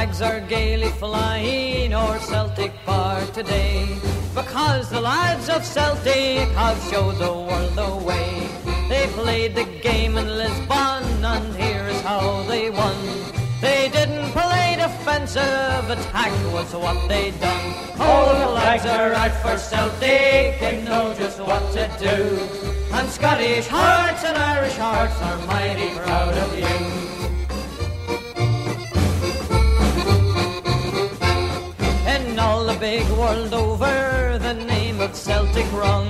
flags are gaily flying o'er Celtic Park today, because the lads of Celtic have showed the world the way. They played the game in Lisbon, and here is how they won. They didn't play defensive, attack was what they done. Oh, the flags are out for Celtic, they know just what to do. And Scottish hearts and Irish hearts are mighty proud of you. In all the big world over, the name of Celtic rung,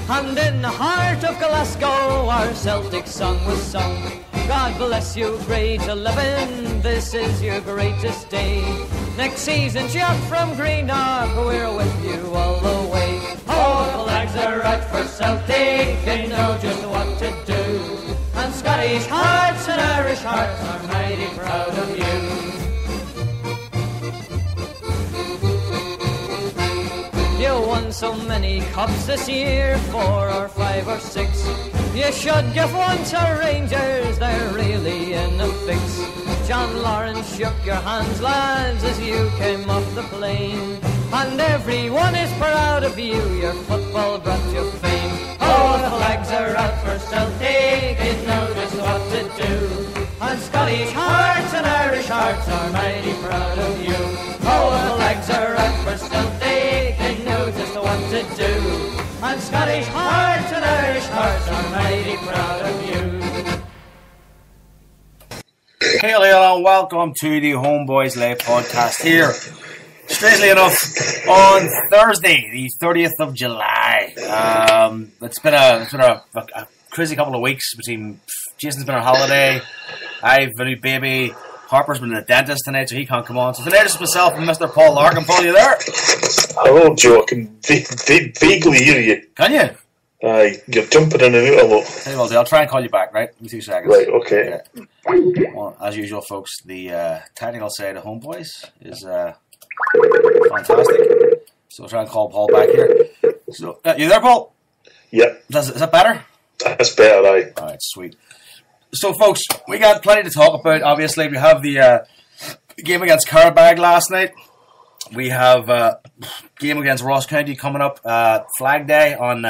and in the heart of Glasgow our Celtic song was sung. God bless you, great 11, this is your greatest day. Next season, shot from Greenock, we're with you all the way. Oh, the flags are out for Celtic, they know just what to do. And Scottish hearts and Irish hearts are mighty proud of you. You won so many cups this year, 4 or 5 or 6. You should give one to Rangers, they're really in a fix. John Lawrence shook your hands, lads, as you came off the plane. And everyone is proud of you, your football brought you fame. Oh, the flags are out for Celtic, they know just what to do. And Scottish hearts and Irish hearts are mighty proud of you. Oh, the flags are out for Celtic, they know just what to do. And Scottish hearts and Irish hearts are mighty proud of you. Hail, hail, and welcome to the HomeBhoys Live podcast here. Strangely enough, on Thursday, the 30th of July. It's been a crazy couple of weeks between Jason's been on holiday, I've a new baby, Harper's been to the dentist tonight, so he can't come on. So tonight it's myself and Mr. Paul Larkin. Paul, you there? Hello, Joe. I can vaguely hear you. Can you? You're jumping in and out a lot. Tell you what, I'll try and call you back, right? In 2 seconds. Right, okay. Yeah. Well, as usual, folks, the technical side of HomeBhoys is fantastic. So I'll try and call Paul back here. So, you there, Paul? Yep. Is that better? That's better, aye. Alright, sweet. So, folks, we got plenty to talk about. Obviously, we have the game against Qarabag last night. We have game against Ross County coming up, Flag Day on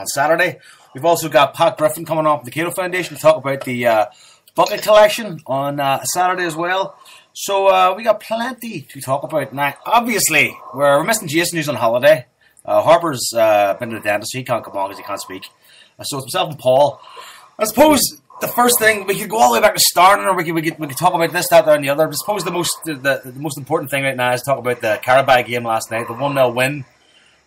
Saturday. We've also got Pat Griffin coming up with the Kano Foundation to talk about the bucket collection on Saturday as well. So we got plenty to talk about. Now, obviously, we're missing Jason, who's on holiday. Harper's been to the dentist, so he can't come on because he can't speak. So it's myself and Paul. I suppose the first thing, we could go all the way back to starting, or we could talk about this, that, and the other. I suppose the most important thing right now is talk about the Qarabag game last night, the 1-0 win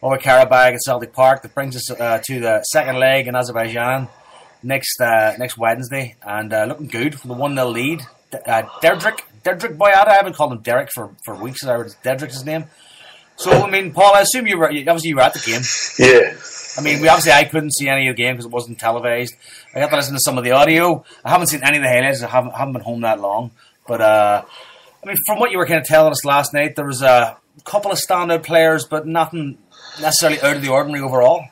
over Qarabag at Celtic Park. That brings us to the second leg in Azerbaijan next Wednesday, and looking good for the 1-0 lead. Derdrick Boyata, I haven't called him Derek for weeks. Derdrick's his name. So, I mean, Paul, I assume you were at the game. Yeah. I mean, I couldn't see any of the game because it wasn't televised. I got to listen to some of the audio. I haven't seen any of the highlights. I haven't been home that long. But, I mean, from what you were kind of telling us last night, there was a couple of standout players, but nothing necessarily out of the ordinary overall.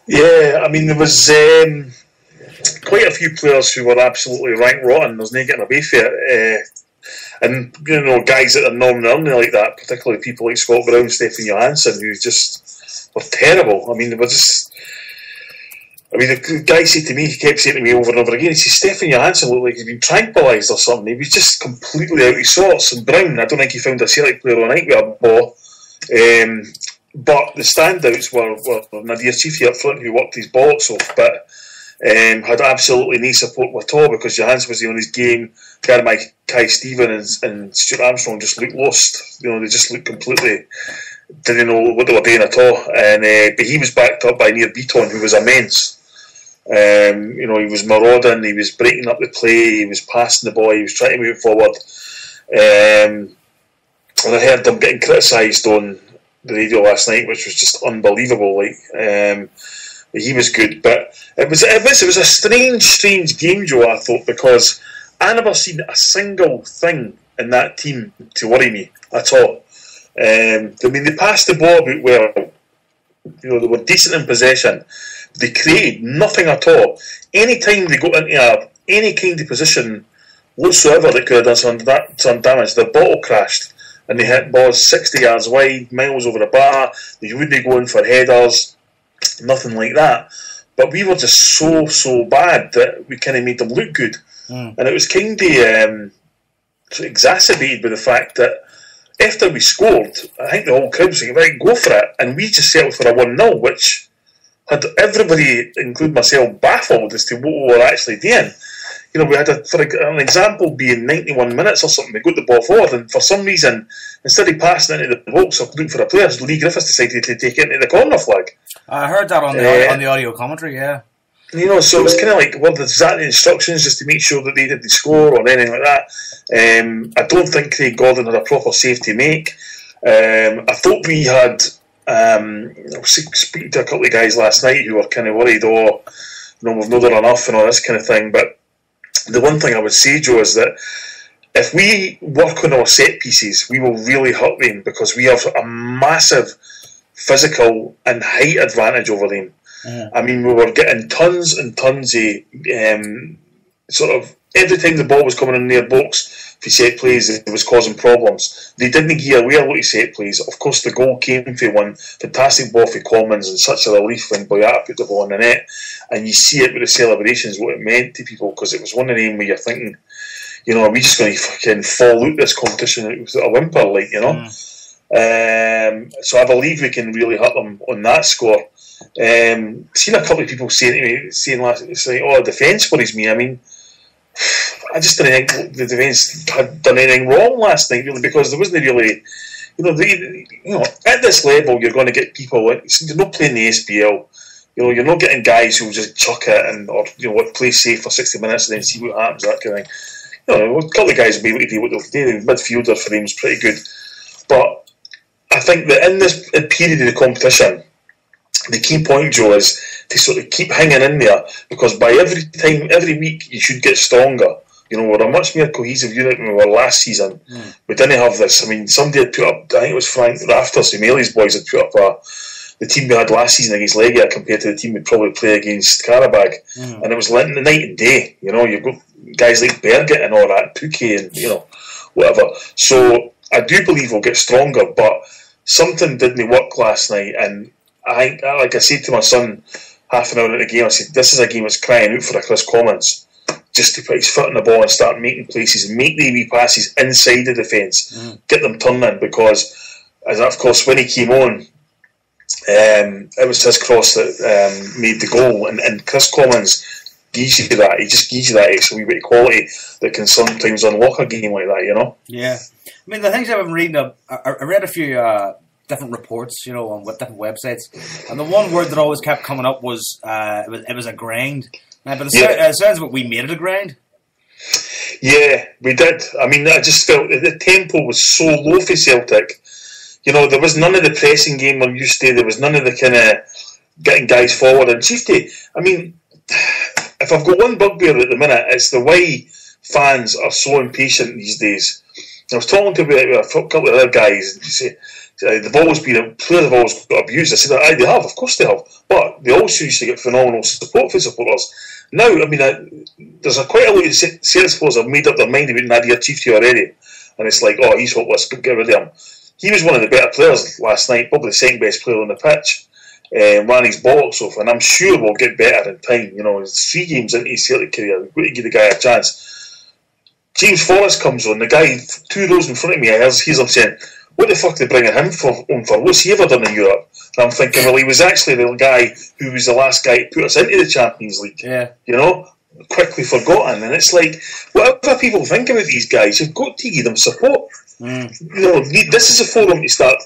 Yeah, I mean, there was quite a few players who were absolutely rank rotten. There's no getting away from it. And, you know, guys that are non-running like that, particularly people like Scott Brown, Stefan Johansson, who just were terrible. I mean, they were just... I mean, the guy said to me, he kept saying to me over and over again, he said, Stefan Johansson looked like he'd been tranquilised or something. He was just completely out of sorts. And Brown, I don't think he found a Celtic player all night with a ball. But the standouts were Nadir Chiefy up front, who worked his bollocks off, but had absolutely no support at all because Johansson was on his game. Kai Stevens and Stuart Armstrong just looked lost. You know, they just looked completely... didn't know what they were doing at all. But he was backed up by Nir Beaton, who was immense. You know, he was marauding, he was breaking up the play, he was passing the ball, he was trying to move forward. And I heard them getting criticised on the radio last night, which was just unbelievable. He was good, but it was a strange game, Joe. I thought, because I never seen a single thing in that team to worry me at all. I mean, they passed the ball about well. You know, they were decent in possession. They created nothing at all. Any time they got into any kind of position whatsoever that could have done some damage, the bottle crashed. and they hit balls 60 yards wide, miles over the bar. They wouldn't go in for headers, nothing like that. But we were just so bad that we kind of made them look good. And it was kind of exacerbated by the fact that after we scored, I think the whole crowd was like, right, go for it. And we just settled for a 1-0, which had everybody, including myself, baffled as to what we were actually doing. You know, we had, for an example, being 91 minutes or something, we got the ball forward, and for some reason, instead of passing into the box or looking for a player, Lee Griffiths decided to take it into the corner flag. I heard that on the audio commentary, yeah. You know, so it was kind of like, well, there's that instructions just to make sure that they didn't score or anything like that. I don't think Craig Gordon had a proper save to make. I thought we had, I was speaking to a couple of guys last night who were kind of worried, we've not done enough and all this kind of thing. But the one thing I would say, Joe, is that if we work on our set pieces, we will really hurt them because we have a massive physical and height advantage over them. I mean, we were getting tons and tons of sort of every time the ball was coming in their box for set plays, it was causing problems. They didn't give away a lot of set plays. Of course, the goal came for one fantastic ball for Commons and such a relief when Boyata put the ball in the net. And you see it with the celebrations, what it meant to people, because it was one of them where you're thinking, you know, are we just going to fucking fall out this competition without a whimper, like, you know? So I believe we can really hurt them on that score. Seen a couple of people saying last, it's like, oh, defence worries me. I mean, I just didn't think the defence had done anything wrong last night, really, because there wasn't really, at this level, you're going to get people. You're not playing the SPL. You know, you're not getting guys who will just chuck it or play safe for 60 minutes and then see what happens, that kind of thing. You know, a couple of guys will be able to do what they'll do. The midfielder for them is pretty good, but I think that in this period of the competition, the key point, Joe, is to sort of keep hanging in there, because by every week, you should get stronger. You know, we're a much more cohesive unit than we were last season. We didn't have this. I mean, somebody had put up, I think it was Frank Rafters, Emeli's boys had put up the team we had last season against Legia compared to the team we'd probably play against Qarabag. And it was like the night and day. You know, you've got guys like Berget and all that, Pookie and, whatever. So I do believe we'll get stronger, but something didn't work last night, and like I said to my son half an hour into the game, I said, this is a game that's crying out for a Chris Commons just to put his foot on the ball and start making places, make the wee passes inside the defence, get them turning, because, as of course, when he came on, it was his cross that made the goal, and Chris Commons gives you that. He just gives you that extra wee bit of quality that can sometimes unlock a game like that, you know? Yeah. I mean, the things I've been reading, I read a few different reports, on different websites, and the one word that always kept coming up was it was a grind. But it sounds like we made it a grind. Yeah, we did. I mean, I just felt that the tempo was so low for Celtic. There was none of the pressing game we're used to. There was none of the kind of getting guys forward. And chiefly, I mean, if I've got one bugbear at the minute, it's the way fans are so impatient these days. I was talking to a couple of other guys, and you say, players have always got abused. I said, they have, of course they have, but they also used to get phenomenal support for supporters. Now, I mean, there's quite a lot of Celtic supporters have made up their mind about Nadir Chiefty already, and it's like, oh, he's hopeless, get rid of him. He was one of the better players last night, probably the second best player on the pitch. Ran his bollocks off, and I'm sure we'll get better in time. It's 3 games into his Celtic career, we've got to give the guy a chance. James Forrest comes on, the guy 2 rows in front of me, here's him saying, what the fuck are they bringing him on for? What's he ever done in Europe? And I'm thinking, well, he was actually the guy who was the last guy to put us into the Champions League. Yeah. Quickly forgotten. And it's like, whatever people think about these guys, you've got to give them support. This is a forum to start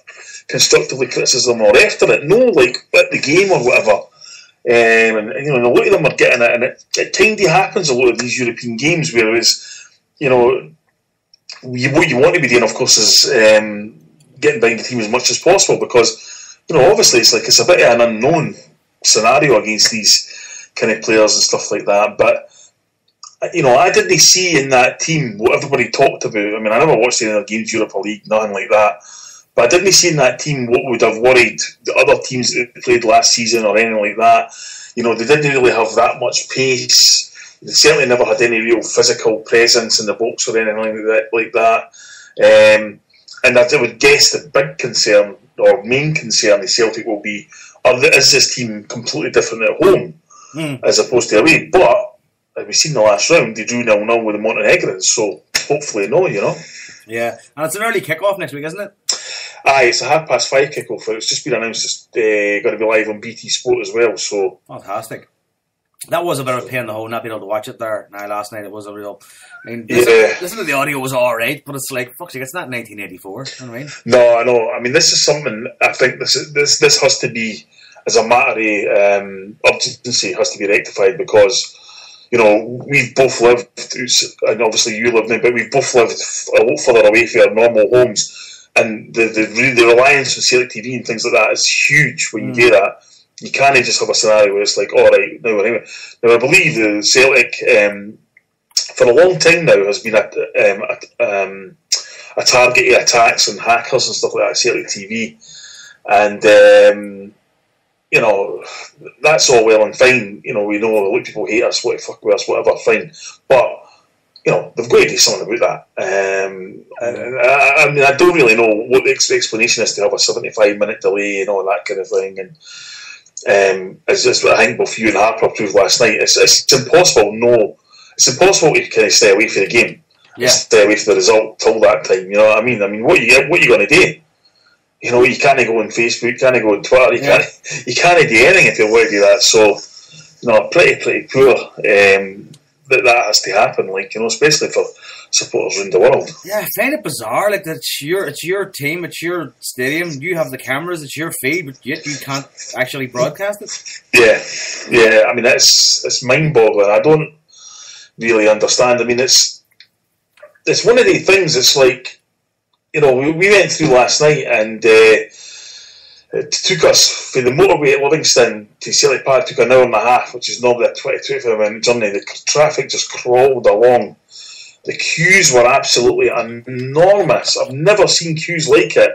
constructively criticism or after it. No, like, at the game or whatever. And a lot of them are getting it. And it kind of happens a lot of these European games where it's, what you want to be doing, of course, is getting behind the team as much as possible, because obviously it's a bit of an unknown scenario against these kind of players and stuff like that. But I didn't see in that team what everybody talked about. I mean, I never watched any other games, Europa League, nothing like that. But I didn't see in that team what would have worried the other teams that played last season or anything like that. They didn't really have that much pace. They certainly never had any real physical presence in the box or anything like that. And I would guess the big concern or main concern of Celtic will be, is this team completely different at home as opposed to away? But as we've seen the last round, they drew 0-0 with the Montenegrins, so hopefully no, you know. Yeah, and it's an early kick-off next week, isn't it? Aye, it's a 5:30 kick-off. It's just been announced it's going to be live on BT Sport as well. So fantastic. That was a bit of a pain in the hole not being able to watch it there. Last night it was a real. I mean, listen to the audio was all right, but it's like fuck's sake, it's not 1984. You know what I mean? No, I know. I mean, this is something. I think this has to be, as a matter of urgency, has to be rectified because, you know, we've both lived, and obviously you live now, but we've both lived a lot further away from our normal homes, and the reliance on Celtic TV and things like that is huge when you do that. You can't just have a scenario where it's like, all right, now anyway. Now I believe the Celtic, for a long time now, has been a target of attacks and hackers and stuff like that at Celtic TV, and you know, that's all well and fine. You know, we know a lot of people hate us, what the fuck with us, whatever, fine. But you know, they've got to do something about that. And I mean, I don't really know what the explanation is to have a 75-minute delay and all that kind of thing. And as I think both you and Harper proved last night, it's impossible. No, it's impossible to kind of stay away from the game, stay away from the result till that time. You know what I mean? I mean, what are you going to do? You know, you can't go on Facebook, you can't go on Twitter, you can't do anything if you want to do that. So, you know, pretty poor that has to happen. Like, you know, especially for supporters around the world. Yeah, I find it bizarre. Like, it's your team, it's your stadium, you have the cameras, it's your feed, but yet you can't actually broadcast it. Yeah. I mean, it's mind-boggling. I don't really understand. I mean, it's one of the things. It's like, you know, we went through last night, and it took us from the motorway at Livingston to Celtic Park. Took an hour and a half, which is normally a 25-minute journey. The traffic just crawled along. The queues were absolutely enormous. I've never seen queues like it.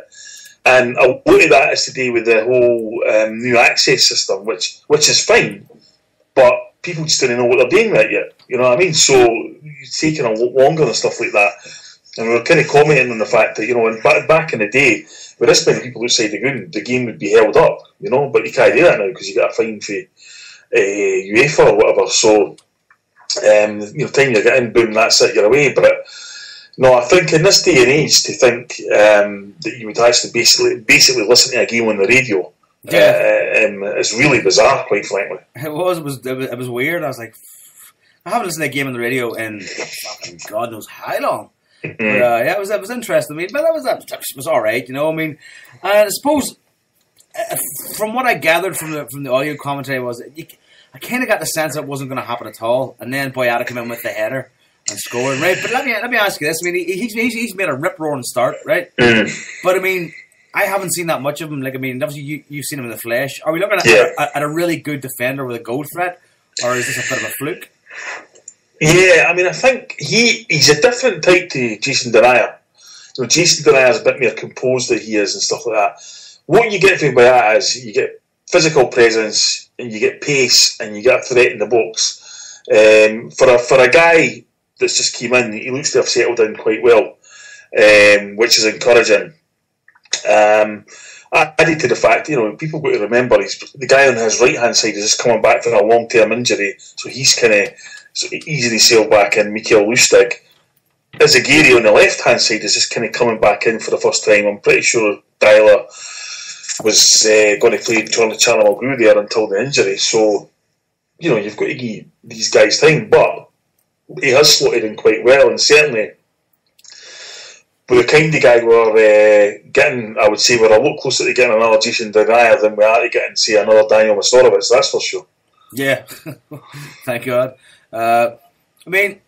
And a lot of that is to do with the whole new access system, which is fine, but people just didn't know what they're doing with it yet. You know what I mean? So it's taking a lot longer and stuff like that. And we were kind of commenting on the fact that, you know, back in the day, with this many people outside the game would be held up, you know, but you can't do that now because you get a fine for UEFA or whatever. So, you know, time you get in, boom, that's it, you're away. But no, I think in this day and age, to think that you would actually basically listen to a game on the radio, is really bizarre, quite frankly. It was weird. I was like, I haven't listened to a game on the radio in fucking God knows how long. But, it was interesting. I mean, but that was all right, you know. I mean, I suppose from what I gathered from the audio commentary was I kind of got the sense it wasn't going to happen at all, and then Boyata came in with the header and scored, right? But let me ask you this: I mean, he's made a rip roaring start, right? But I mean, I haven't seen that much of him. Like, I mean, obviously you've seen him in the flesh. Are we looking at a really good defender with a goal threat, or is this a bit of a fluke? Yeah, I mean, I think he's a different type to Jason Denayer. You know, Jason Denayer is a bit more composed than he is and stuff like that. What you get from Boyata is you get physical presence and you get pace and you get a threat in the box. For a guy that's just came in, he looks to have settled in quite well, which is encouraging. Added to the fact, you know, people got to remember the guy on his right hand side is just coming back from a long term injury, so he's kind of easily sailed back in. Mikael Lustig. Izagiri on the left hand side is just kind of coming back in for the first time. I'm pretty sure Dyler was going to play Charlie Mulgrew there until the injury, so you know, you've got to give these guys time, but he has slotted in quite well, and certainly with the kind of guy we're getting, I would say we're a lot closer to getting another Jason Denayer than we are to getting, say, another Daniel Mastorovic, that's for sure. Yeah, thank God. I mean,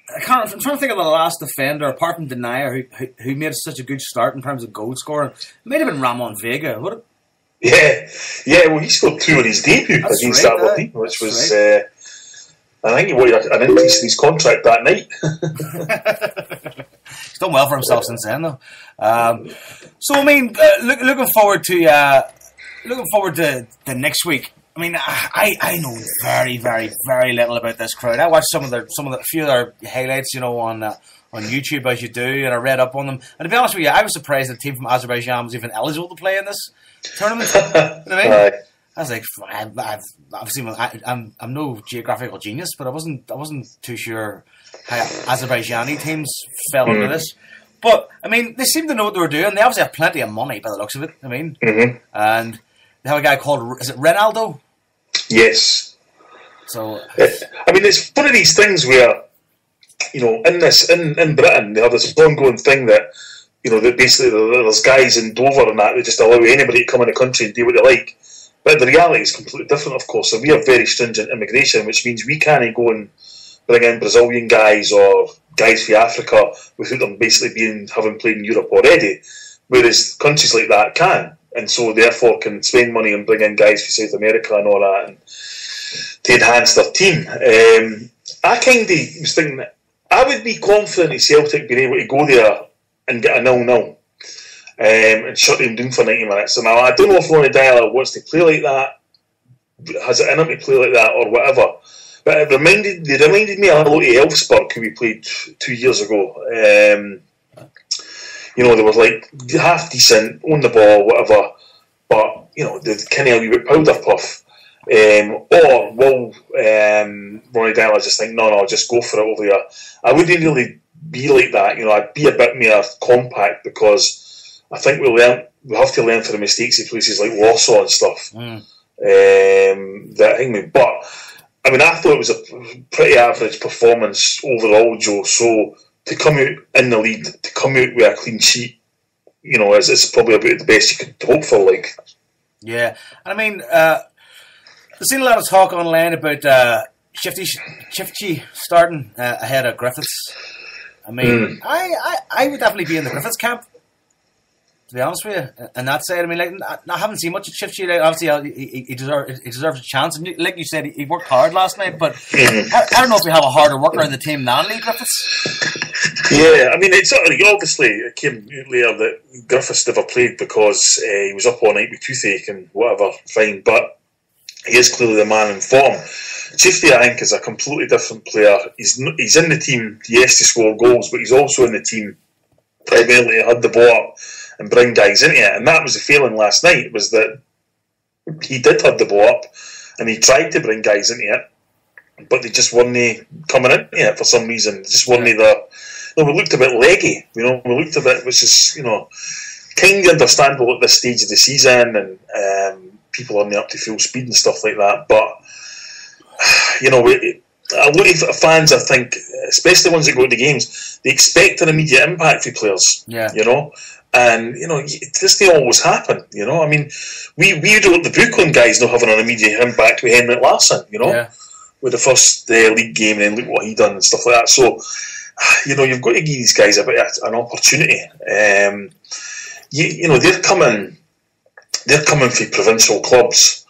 I'm trying to think of the last defender, apart from Denayer, who made such a good start in terms of goal scoring. It might have been Ramon Vega. Yeah, well, he scored 2 in his debut against Aberdeen, which was, I think he wanted an increase in his contract that night. He's done well for himself since then, though. So, I mean, looking forward to the next week. I mean, I know very, very, very little about this crowd. I watched some of the few of their highlights, on YouTube as you do, and I read up on them. And to be honest with you, I was surprised the team from Azerbaijan was even eligible to play in this tournament. You know what I mean? I was like, I'm no geographical genius, but I wasn't too sure how Azerbaijani teams fell into this. But I mean, they seem to know what they were doing. They obviously have plenty of money by the looks of it. I mean, and they have a guy called, is it Ronaldo? Yes. So I mean, it's one of these things where, in Britain, they have this ongoing thing that, that basically there's guys in Dover and that just allow anybody to come in the country and do what they like. But the reality is completely different, of course. So we have very stringent immigration, which means we can't go and bring in Brazilian guys or guys from Africa without them basically having played in Europe already, whereas countries like that can, and so therefore can spend money and bring in guys from South America and all that, and to enhance their team. I kind of was thinking that I would be confident in Celtic being able to go there and get a 0-0 and shut them down for 90 minutes. And I don't know if Ronnie Dyler wants to play like that, has it in him to play like that or whatever. But they reminded me a lot of Elfsborg, who we played 2 years ago. They were like half decent, on the ball, whatever, but they kind of a wee bit powder puff. Or will Ronnie Dyler just think, no, just go for it over here? I wouldn't really be like that. I'd be a bit more compact, because I think we have to learn from the mistakes of places like Warsaw and stuff. But I mean, I thought it was a pretty average performance overall, Joe. So to come out in the lead, to come out with a clean sheet, is probably about the best you could hope for. Like, yeah, and I mean, there's been a lot of talk online about Shifty starting ahead of Griffiths. I mean, I would definitely be in the Griffiths camp, to be honest with you. And that side, I mean, like, I haven't seen much of Shifty. Like, obviously, he deserves a chance. And like you said, he worked hard last night. But I don't know if we have a harder worker in the team than Lee Griffiths. Yeah, I mean, it's obviously it came later that Griffiths never played because he was up all night with toothache and whatever. Fine, but he is clearly the man in form. Shifty, I think, is a completely different player. He's in the team, yes, to score goals, but he's also in the team primarily to head the ball up and bring guys into it. And that was the feeling last night, was that he did head the ball up and he tried to bring guys into it, but they just weren't coming into it for some reason. They just weren't there. We looked a bit leggy, we looked a bit, which is, kind of understandable at this stage of the season, and people aren't up to full speed and stuff like that. But a lot of fans, I think, especially ones that go to the games, they expect an immediate impact from players. Yeah. And this doesn't always happen. I mean, we wrote the book on guys not having an immediate impact with Henrik Larsson. With the first league game, and then look what he done and stuff like that. So, you've got to give these guys a bit of an opportunity. They're coming from provincial clubs,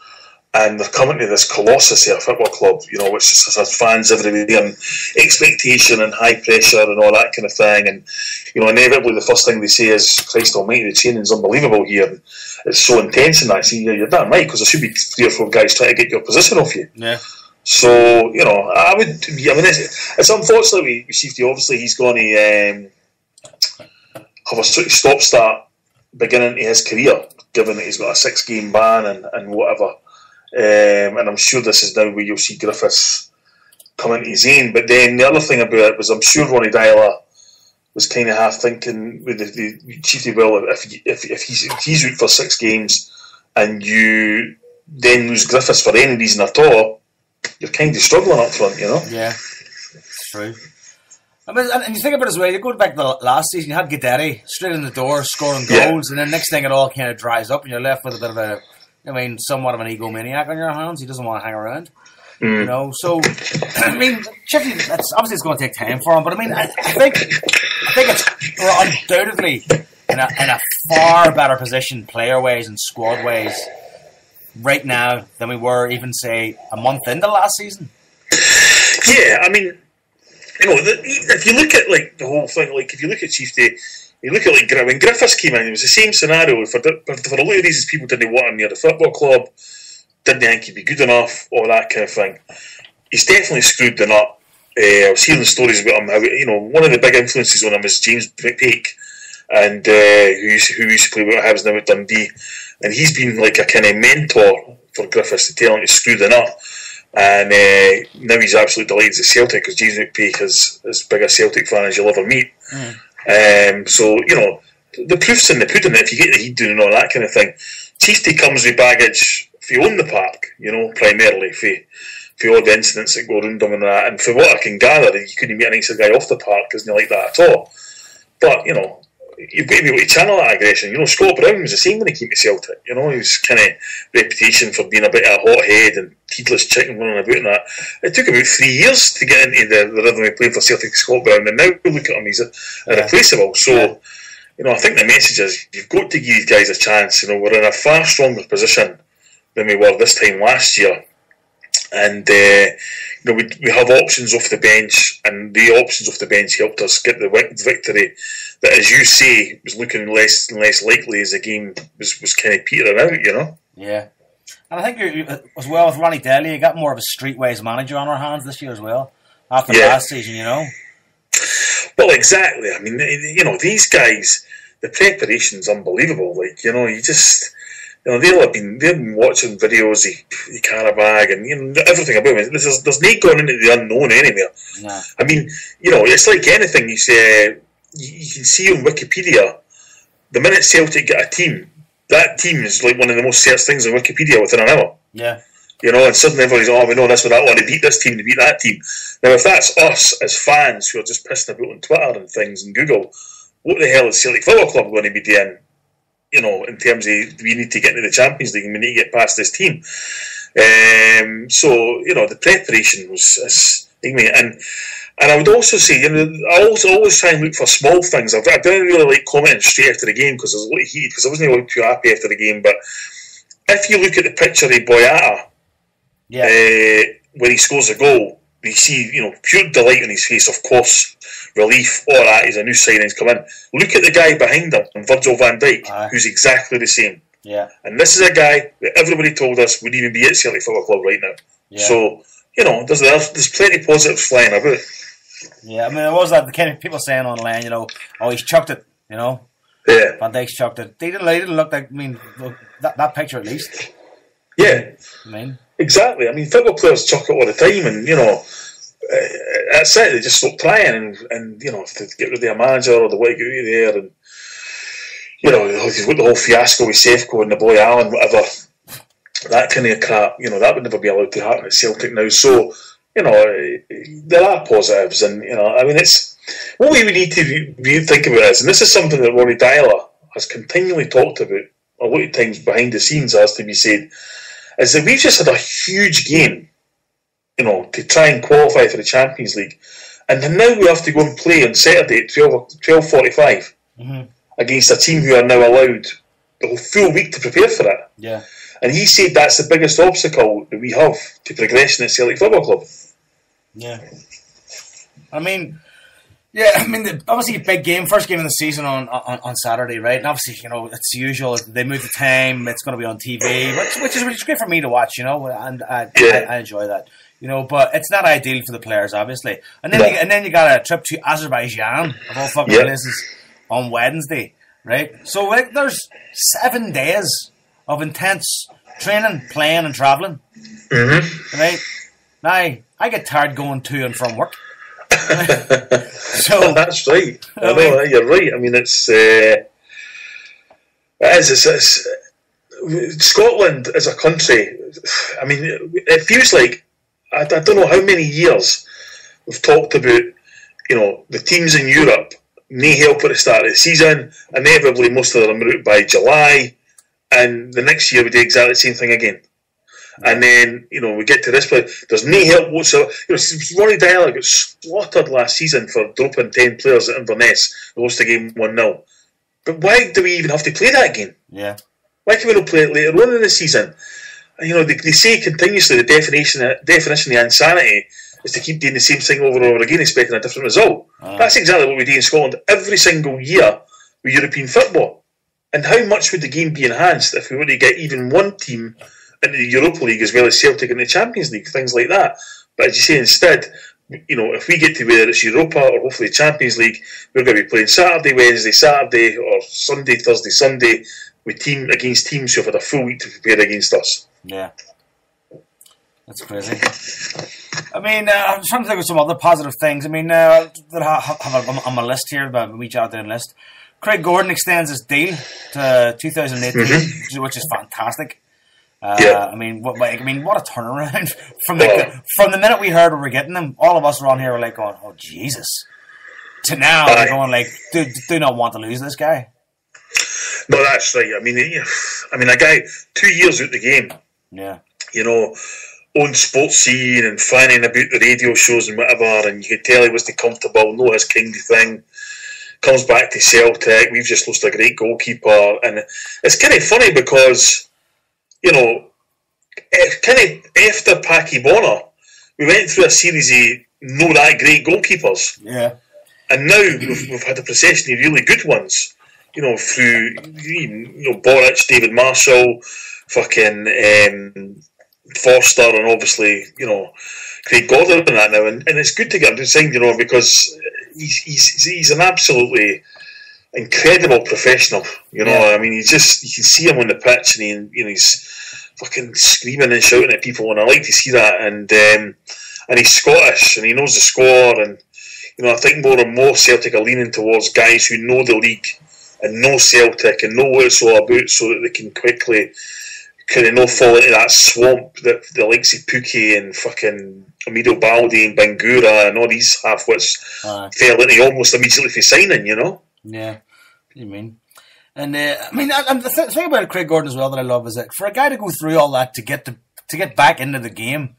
and they're coming to this colossus here, football club, which just has fans everywhere, and expectation and high pressure and all that kind of thing. And inevitably the first thing they say is, "Christ Almighty, the training's unbelievable here. It's so intense." And that, you're damn right, because there should be 3 or 4 guys trying to get your position off you. Yeah. So I mean, it's unfortunately we see obviously he's going to have a stop-start beginning to his career, given that he's got a 6-game ban and whatever. And I'm sure this is now where you'll see Griffiths come into his own. But then the other thing about it was, I'm sure Ronnie Dyler was kind of half thinking with the Chiefy, well, if he's out for 6 games and you then lose Griffiths for any reason at all, you're kind of struggling up front, Yeah, it's true. I mean, and you think about it as well, you go back to the last season, you had Gudetti straight in the door, scoring goals, and then next thing it all kind of dries up, and you're left with a bit of somewhat of an egomaniac on your hands. He doesn't want to hang around, So, I mean, Shifty, obviously it's going to take time for him, but I mean, I think we're undoubtedly in a far better position, player-wise and squad-wise, right now than we were even, say, a month into last season. Yeah, I mean, if you look at the whole thing, if you look at Chiefty, you look at when Griffiths came in, it was the same scenario. For a lot of reasons, people didn't want him near the football club. didn't think he'd be good enough, all that kind of thing. He's definitely screwed the nut. I was hearing stories about him. How, one of the big influences on him is James McPake, and who used to play with Hibs now at Dundee, and he's been like a kind of mentor for Griffiths to tell him to screw the nut. And now he's absolutely delighted at Celtic because James McPake is as big a Celtic fan as you'll ever meet. So the proof's in the pudding. If you get the heat doing and all that kind of thing, Chiefty comes with baggage if you own the park, primarily for all the incidents that go around him and that. And for what I can gather, you couldn't meet a nicer guy off the park, isn't he like that at all? But, you've got to be able to channel that aggression. Scott Brown was the same when he came to Celtic. He was kind of reputation for being a bit of a hothead and heedless chicken running about and that. It took about 3 years to get into the rhythm of playing for Celtic, Scott Brown, and now look at him, he's irreplaceable. So, I think the message is you've got to give these guys a chance. We're in a far stronger position than we were this time last year. And we have options off the bench, and the options off the bench helped us get the victory that, as you say, was looking less and less likely as the game was kind of petering out, Yeah. And I think you as well with Ronnie Daly, you got more of a streetwise manager on our hands this year as well, after last season, Well, exactly. I mean, these guys, the preparation's unbelievable. You just... they've been watching videos of Qarabag and everything about it. There's no going into the unknown anywhere. No. I mean, it's like anything. You say you can see on Wikipedia, the minute Celtic get a team, that team is like one of the most searched things on Wikipedia within an hour. Yeah. And suddenly everybody's, we know this one, that one, to beat this team, to beat that team. Now, if that's us as fans who are just pissing about on Twitter and things and Google, what the hell is Celtic Football Club going to be doing? In terms of we need to get into the Champions League and we need to get past this team. The preparation was and I would also say, I always try and look for small things. I didn't really like commenting straight after the game because I was a little heated because I wasn't really too happy after the game. But if you look at the picture of Boyata, when he scores a goal, you see, pure delight on his face, of course, relief, all that, he's a new signing's come in. Look at the guy behind him, Virgil van Dijk, who's exactly the same. Yeah. And this is a guy that everybody told us would even be at Celtic Football Club right now. Yeah. So, there's plenty of positives flying about. Yeah, I mean, there was that the kind of people saying online, he's chucked it, Yeah. Van Dijk's chucked it. They didn't look like, that picture at least. Yeah. Exactly. Football players chuck it all the time, and that's it. They just stop trying, and to get rid of their manager or the way to get out of there, and you've got the whole fiasco with Sefco and the boy Allen, whatever, that kind of crap. That would never be allowed to happen at Celtic now. So there are positives, and it's what we need to think about is, and this is something that Ronnie Dyler has continually talked about a lot of times behind the scenes, has to be said, is that we've just had a huge game, to try and qualify for the Champions League. And then now we have to go and play on Saturday at 12:45 against a team who are now allowed the whole full week to prepare for it. Yeah. And he said that's the biggest obstacle that we have to progression at Celtic Football Club. Yeah. Obviously a big game, first game of the season on Saturday, right? And obviously, it's usual. They move the time. It's going to be on TV, which is great for me to watch, and I enjoy that, But it's not ideal for the players, obviously. And then you got a trip to Azerbaijan of all fucking places on Wednesday, right? So there's 7 days of intense training, playing, and travelling, right? Now I get tired going to and from work. So that's right. I know you're right. It's Scotland as a country. It feels like I don't know how many years we've talked about. The teams in Europe need help at the start of the season. Inevitably, most of them are out by July, and the next year we do exactly the same thing again. And then, we get to this place. There's no help whatsoever. Ronnie Dyler got slaughtered last season for dropping 10 players at Inverness. They lost the game 1-0. But why do we even have to play that game? Yeah. Why can we not play it later on in the season? And, they say continuously the definition of insanity is to keep doing the same thing over and over again, expecting a different result. That's exactly what we do in Scotland every single year with European football. And how much would the game be enhanced if we were to get even one team into the Europa League as well as Celtic in the Champions League, things like that. But as you say, instead, if we get to whether it's Europa or hopefully Champions League, we're going to be playing Saturday, Wednesday, Saturday, or Sunday, Thursday, Sunday, with against teams who have had a full week to prepare against us. Yeah. That's crazy. I mean, I'm trying to think of some other positive things. I mean, that I have on my list here, but we jotted down a list. Craig Gordon extends his deal to 2018, which is fantastic. I mean, what a turnaround from the minute we heard we were getting him. All of us were on here were like going, "Oh Jesus!" To now we're going like, "Do not want to lose this guy." No, that's right. I mean, a guy 2 years out the game. Yeah. Own sports scene and fanning about the radio shows and whatever, and you could tell he was too comfortable, know his kind of thing. Comes back to Celtic, we've just lost a great goalkeeper, and it's kind of funny because, kind of after Packy Bonner, we went through a series of not that great goalkeepers. Yeah. And now we've had a procession of really good ones, through, Boric, David Marshall, fucking, Forster, and obviously, Craig Gordon and that now, and it's good to get him to sign, because he's an absolutely incredible professional. I mean, you can see him on the pitch, and he's fucking screaming and shouting at people, and I like to see that. And he's Scottish, and he knows the score, and I think more and more Celtic are leaning towards guys who know the league and know Celtic and know what it's all about, so that they can quickly kind of not fall into that swamp that the likes of Pookie and fucking Amido Baldi and Bangura and all these half-wits fell into almost immediately for signing, Yeah, what do you mean? And the thing about Craig Gordon as well that I love is that for a guy to go through all that to get back into the game,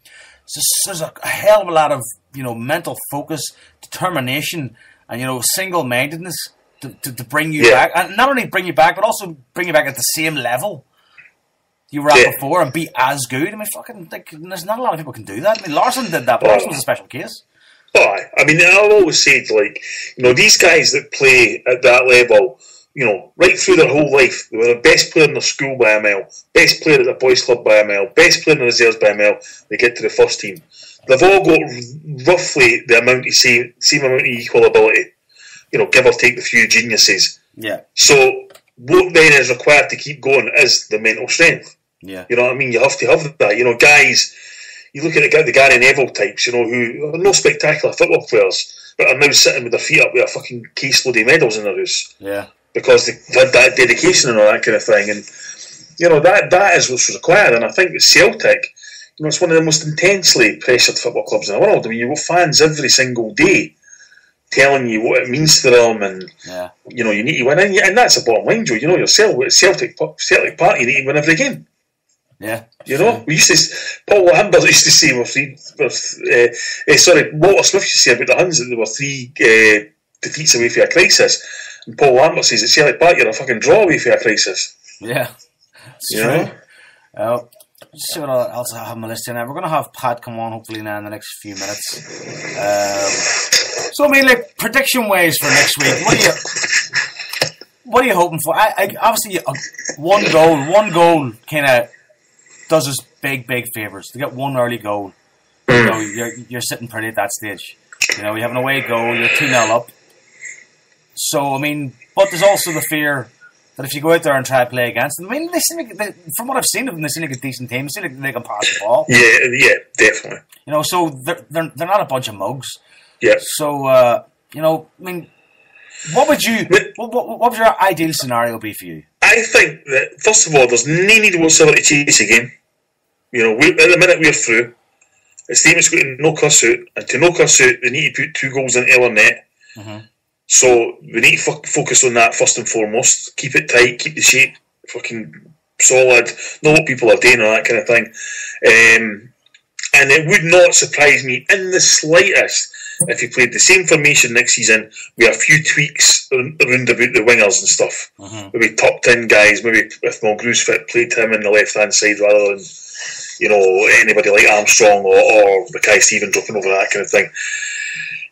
there's a hell of a lot of mental focus, determination, and single-mindedness to bring you back, and not only bring you back, but also bring you back at the same level you were at before and be as good. I mean, fucking, there's not a lot of people can do that. I mean, Larson did that, but Larson was a special case. I mean, I've always said, these guys that play at that level, right through their whole life, they were the best player in their school by a mile, best player at the boys' club by a mile, best player in the reserves by a mile, they get to the first team. They've all got roughly the amount of same amount of equal ability, give or take the few geniuses. Yeah. So what then is required to keep going is the mental strength. Yeah. You know what I mean? You have to have that. Guys, you look at the Gary Neville types, who are no spectacular football players, but are now sitting with their feet up with a fucking caseload of medals in their house. Yeah. Because they've had that dedication and all that kind of thing. And, that is what's required. And I think with Celtic, it's one of the most intensely pressured football clubs in the world. I mean, you've got fans every single day telling you what it means to them, and you need to win, and that's the bottom line, Joe. You're Celtic Park, you need to win every game. Yeah, we used to. Paul Lambert used to say Walter Smith used to say about the Huns that there were 3 defeats away from a crisis, and Paul Lambert says at Celtic Park you're a fucking draw away from a crisis. Yeah, it's true. Let's see what else I have on my list here now. We're going to have Pat come on hopefully now in the next few minutes. So I mean, prediction ways for next week. What are you hoping for? I obviously one goal kind of does us big favours. To get one early goal, you're sitting pretty at that stage. You have an away goal, you're 2-0 up. So I mean, but there's also the fear that if you go out there and try to play against them, I mean, from what I've seen of them, they seem like a decent team. They seem like they can pass the ball. Yeah, definitely. So they're not a bunch of mugs. Yeah. So I mean, what would your ideal scenario be for you? I think that first of all, there's no need whatsoever to chase a game. At the minute we're through, it's the team that's got to knock us out, and to knock us out, they need to put 2 goals in our net. Mm-hmm. So we need to focus on that first and foremost. Keep it tight, keep the shape fucking solid, know what people are doing, and that kind of thing. And it would not surprise me in the slightest if he played the same formation next season with a few tweaks around about the wingers and stuff. Mm-hmm. Maybe tucked in guys, maybe if Mulgrew's fit, played him in the left-hand side rather than, anybody like Armstrong or Mackay Stephen dropping over, that kind of thing.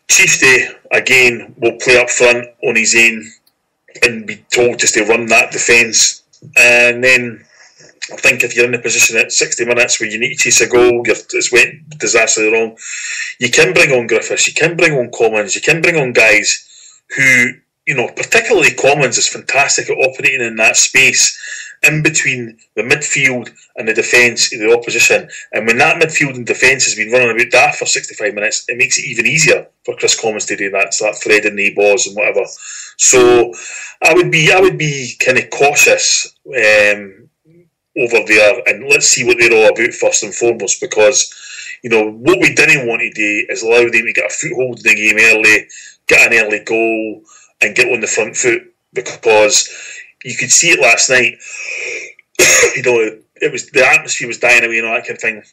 Chieftain, again, will play up front on his own and be told just to run that defence. And then I think if you're in a position at 60 minutes where you need to chase a goal, it's went disastrously wrong, you can bring on Griffiths, you can bring on Commons, you can bring on guys who, particularly Commons is fantastic at operating in that space in between the midfield and the defence of the opposition. And when that midfield and defence has been running about that for 65 minutes, it makes it even easier for Chris Commons to do that, start threading the balls and whatever. So I would be kind of cautious over there, and let's see what they're all about first and foremost, because what we didn't want to do is allow them to get a foothold in the game early, get an early goal and get on the front foot, because you could see it last night. It was, the atmosphere was dying away and all that kind of thing.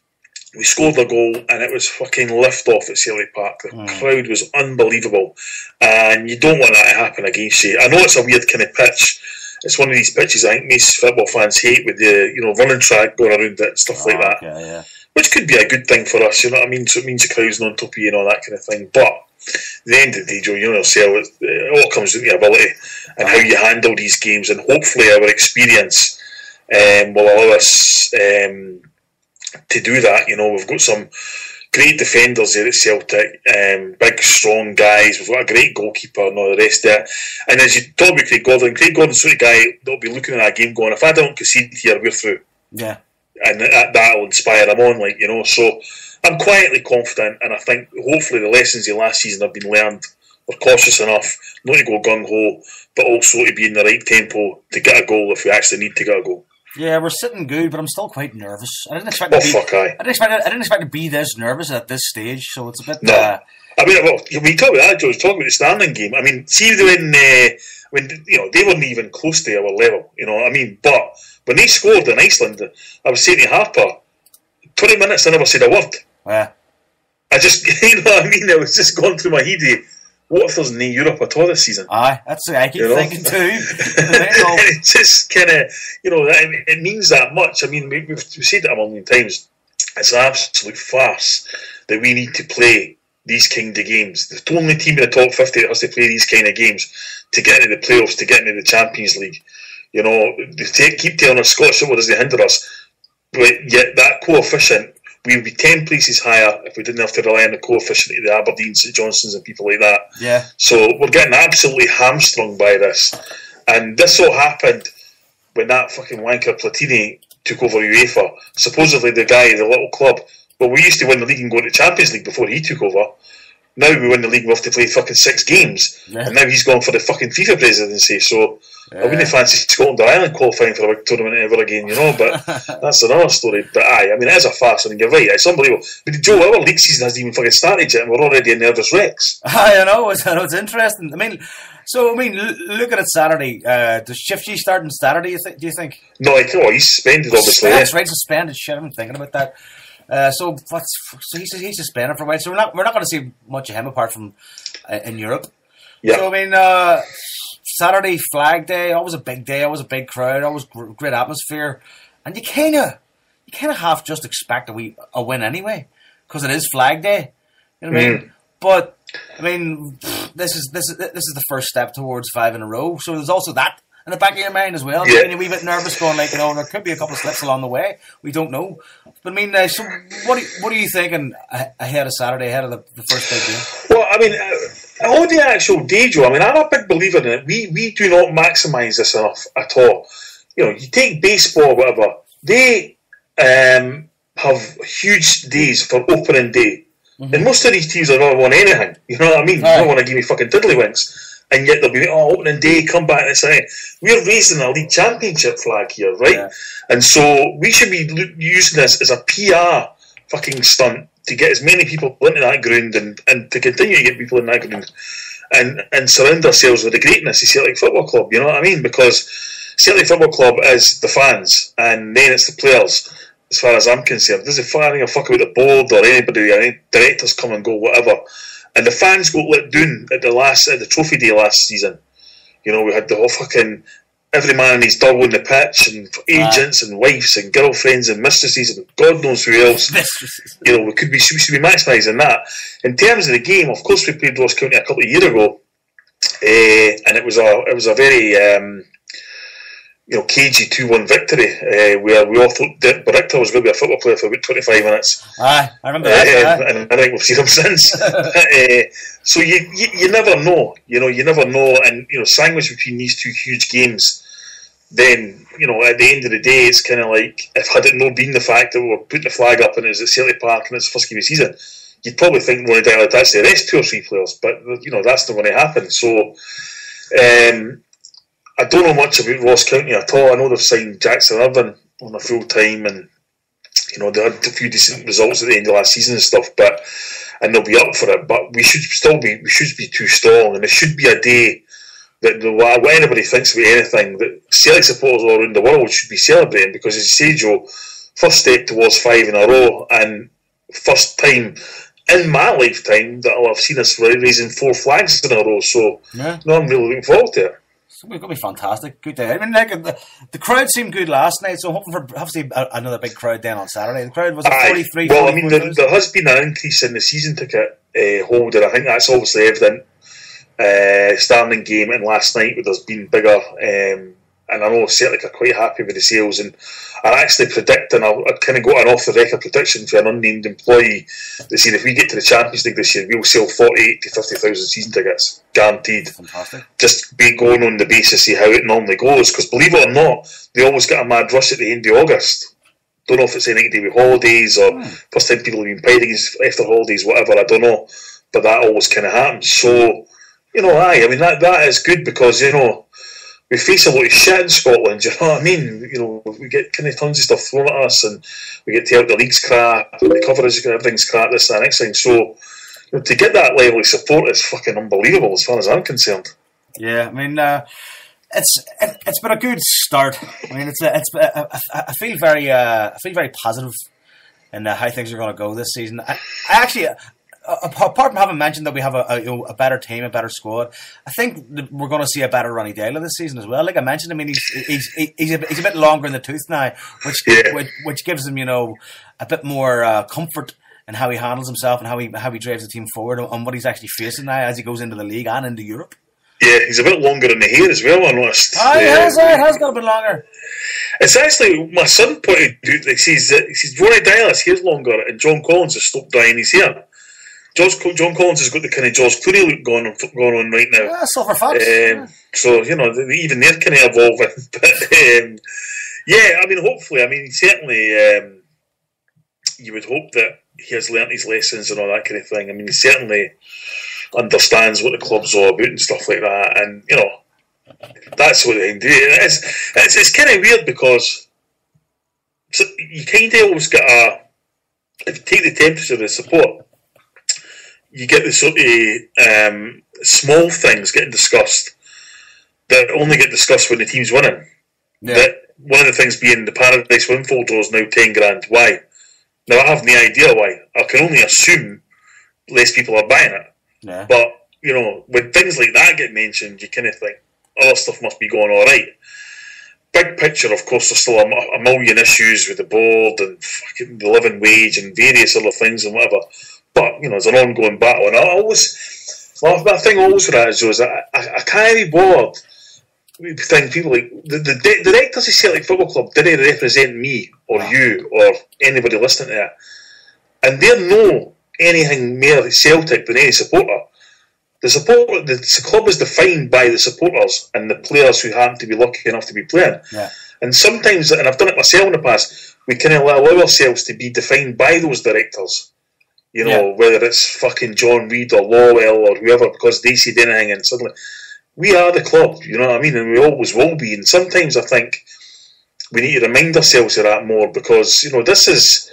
We scored a goal and it was fucking lift off at Celtic Park. The crowd was unbelievable, and you don't want that to happen against you. I know it's a weird kind of pitch. It's one of these pitches I think most football fans hate, with the running track going around it and stuff like that. Okay, yeah. Which could be a good thing for us, you know what I mean? So it means the crowd's on top of you and all that kind of thing. But at the end of the day, Joe, you know yourself, it all comes down to ability and how you handle these games. And hopefully our experience will allow us to do that. We've got some great defenders there at Celtic, big, strong guys. We've got a great goalkeeper and all the rest of it. And as you talk about Craig Gordon's sort of guy that'll be looking at that game going, if I don't concede here, we're through. Yeah. And that'll inspire him on, So I'm quietly confident, and I think hopefully the lessons of last season have been learned. We're cautious enough not to go gung-ho, but also to be in the right tempo to get a goal if we actually need to get a goal. Yeah, we're sitting good, but I'm still quite nervous. I didn't expect to be this nervous at this stage, so it's a bit... No. When you talk about that, Joe, talking about the standing game, see when they weren't even close to our level, but when they scored in Iceland, I was saying to Harper, 20 minutes I never said a word. Yeah. I just, it was just going through my head, what if there's no Europe at all this season? Aye, that's what I keep thinking too. It's just kind of, it means that much. We've said it a million times. It's an absolute farce that we need to play these kind of games. The only team in the top 50 that has to play these kind of games to get into the playoffs, to get into the Champions League. They keep telling us Scottish football doesn't hinder us, but yet that coefficient, we would be 10 places higher if we didn't have to rely on the coefficient of the Aberdeens, St Johnsons and people like that. Yeah. So we're getting absolutely hamstrung by this. And this all happened when that fucking wanker Platini took over UEFA. Supposedly the guy of the little club. Well, we used to win the league and go to the Champions League before he took over. Now we win the league, we have to play fucking 6 games. Yeah. And now he's gone for the fucking FIFA presidency. So I wouldn't fancy Scotland or Ireland qualifying for a big tournament ever again, but that's another story. But it is a farce, and you're right, it's unbelievable. But Joe, our league season hasn't even fucking started yet, and we're already in nervous wrecks. I know, it's interesting. Look at it Saturday. Does Shifty start on Saturday, do you think? No, he's suspended, obviously. That's right, suspended. Shit, I've been thinking about that. So he's suspended for a while. So we're not going to see much of him apart from in Europe. Yeah. So Saturday Flag Day, always a big day, always a big crowd, always great atmosphere, and you kind of half just expect a win anyway because it is Flag Day. You know what I mean? But this is the first step towards 5 in a row. So there's also that in the back of your mind as well. Yeah. You're a wee bit nervous, going there could be a couple of slips along the way. We don't know. But so what are you thinking ahead of Saturday, ahead of the first big game? Well, on the actual day, Joe, I'm a big believer in it. We do not maximise this enough at all. You take baseball or whatever. They have huge days for opening day. Mm-hmm. And most of these teams don't want anything. You know what I mean? They don't want to give me fucking tiddlywinks. And yet they'll be, opening day, come back and say, we're raising a league championship flag here, right? Yeah. And so we should be using this as a PR fucking stunt to get as many people into that ground and to continue to get people in that ground and surround ourselves with the greatness of Celtic Football Club, you know what I mean? Because Celtic Football Club is the fans, and then it's the players, as far as I'm concerned. There's a fuck about the board or anybody, any directors come and go, whatever. And the fans got let down at the trophy day last season. We had the whole fucking every man and his dog on the pitch, and agents and wives and girlfriends and mistresses and God knows who else. We should be maximising that. In terms of the game, of course, we played Ross County a couple of years ago, and it was a very cagey 2-1 victory, where we all thought Baricta was going to be a football player for about 25 minutes. Aye, I remember that. And I think we've seen him since. So you never know, you never know. And, sandwiched between these two huge games, then, at the end of the day, it's kind of like, had it not been the fact that we were putting the flag up and it was at Celtic Park and it's the first game of the season, you'd probably think Ronnie Dyler that's the rest 2 or 3 players, but, that's not going to happen. So, I don't know much about Ross County at all. I know they've signed Jackson Irvine on a full time, and they had a few decent results at the end of last season and stuff. And they'll be up for it. But we should be too strong, and it should be a day that what anybody thinks about anything, that Celtic supporters all around the world should be celebrating, because as you say, Joe, first step towards 5 in a row, and first time in my lifetime that I'll have seen us raising 4 flags in a row. So I'm really looking forward to it. It's going to be fantastic. Good day. I mean, the crowd seemed good last night, so I'm hoping for obviously another big crowd then on Saturday. The crowd was at 43. Well, I mean, there has been an increase in the season ticket holder. I think that's obviously evident. Starting game and last night, where there's been bigger. And I know Celtic are quite happy with the sales, and I'm actually predicting, I've kind of got an off-the-record prediction for an unnamed employee that said if we get to the Champions League this year, we'll sell 48 to 50,000 season tickets, guaranteed. Fantastic. Just be going on the basis of how it normally goes, because believe it or not, they always get a mad rush at the end of August. Don't know if it's anything to do with holidays, or first time people have been paid after holidays, whatever, I don't know, but that always kind of happens. So, I mean, that is good, because, we face a lot of shit in Scotland, do you know what I mean? We get kind of tons of stuff thrown at us, and we get told the league's crap, the coverage, everything's crap, this, that, next thing. So, to get that level of support is fucking unbelievable as far as I'm concerned. Yeah, I mean, it's been a good start. I mean, I feel very positive in how things are going to go this season. I actually. Apart from having mentioned that we have a better team, a better squad, I think we're going to see a better Ronnie Dyler this season as well. Like I mentioned, I mean, he's a bit longer in the tooth now, which gives him a bit more comfort in how he handles himself and how he drives the team forward and what he's actually facing now as he goes into the league and into Europe. Yeah, he's a bit longer in the hair as well, I noticed. It has got a bit longer. It's actually, my son pointed out, he says Ronnie Dyler's hair's longer and John Collins has stopped dyeing his hair. John Collins has got the kind of George Clooney look going on right now. Yeah, silver fox. So, even they're kind of evolving. But, I mean, hopefully, certainly, you would hope that he has learnt his lessons and all that kind of thing. I mean, he certainly understands what the club's all about and stuff like that. And, that's what they do. It's kind of weird, because you kind of always get if you take the temperature of the support, you get the sort of small things getting discussed that only get discussed when the team's winning. Yeah. That one of the things being the Paradise Windfall draw is now 10 grand. Why? Now, I have no idea why. I can only assume less people are buying it. Yeah. But, when things like that get mentioned, you kind of think, other stuff must be going all right. Big picture, of course, there's still a million issues with the board and fucking the living wage and various other things and whatever. But, it's an ongoing battle. And my thing always with that is I can't be bored with people like, the directors of Celtic Football Club didn't represent me or you or anybody listening to it. And they're no anything more Celtic than any supporter. The club is defined by the supporters and the players who happen to be lucky enough to be playing. Yeah. And sometimes, and I've done it myself in the past, we kind of allow ourselves to be defined by those directors. Whether it's fucking John Reid or Lawwell or whoever, because they said anything and suddenly we are the club, you know what I mean? And we always will be. And sometimes I think we need to remind ourselves of that more, because, this is,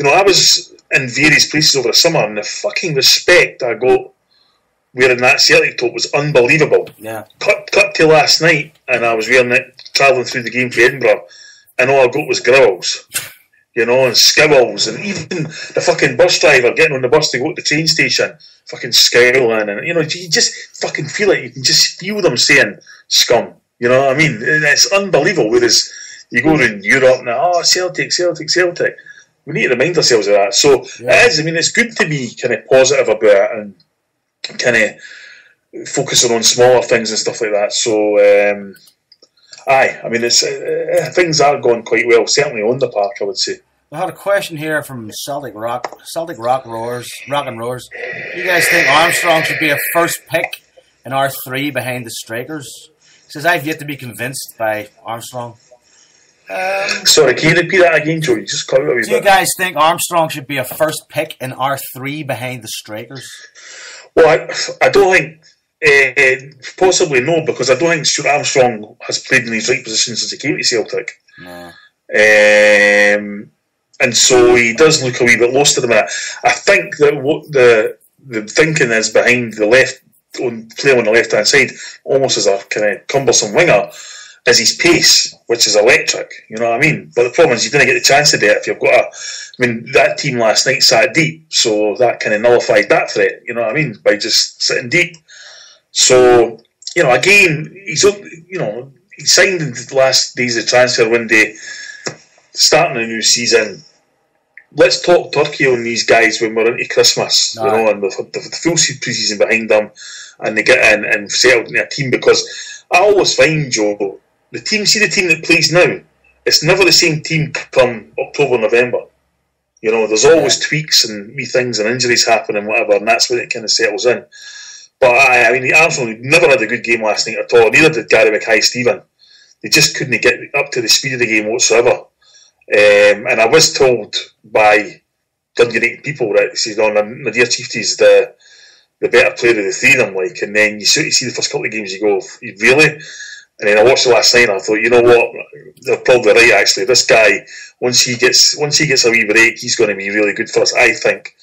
I was in various places over the summer, and the fucking respect I got wearing that Celtic top was unbelievable. Yeah. Cut to last night, and I was wearing it, travelling through the game for Edinburgh, and all I got was grills. And skivels, and even the fucking bus driver getting on the bus to go to the train station, fucking scowling, and you just fucking feel it. You can just feel them saying scum. You know what I mean? It's unbelievable. Whereas you go around Europe now, Celtic, Celtic, Celtic. We need to remind ourselves of that. So it is. I mean, it's good to be kind of positive about it and kind of focusing on smaller things and stuff like that. So Aye, I mean, it's things are going quite well. Certainly on the park, I would say. We had a question here from Celtic Rock and Roars. Do you guys think Armstrong should be a first pick in R3 behind the strikers? He says, I've yet to be convinced by Armstrong. Sorry, can you repeat that again, Joe? You just cut it a wee bit. Do you guys think Armstrong should be a first pick in R3 behind the strikers? Well, I don't think, possibly no, because I don't think Stuart Armstrong has played in his right position since he came to Celtic. No. And so he does look a wee bit lost at the minute. I think that what the thinking is behind the play on the left hand side, almost as a kind of cumbersome winger, is his pace, which is electric. You know what I mean? But the problem is you didn't get the chance to do it if you've got that team last night sat deep, so that kind of nullified that threat. You know what I mean? By just sitting deep. So again, he signed in the last days of the transfer window, starting a new season. Let's talk Turkey on these guys when we're into Christmas, and with the full pre-season behind them, and they get in and settle in a team. Because I always find, Joe, the team that plays now, it's never the same team come October, November. There's always tweaks and wee things and injuries happen and whatever, and that's when it kind of settles in. But I mean, Armstrong never had a good game last night at all. Neither did Gary Mackay-Steven. They just couldn't get up to the speed of the game whatsoever. And I was told by Dundee United people that Nadir Chiefty's the better player of the three of them, and then you see the first couple of games, you go, really? And then I watched it last night and I thought, you know what, they're probably right actually. This guy, once he gets a wee break, he's going to be really good for us, I think.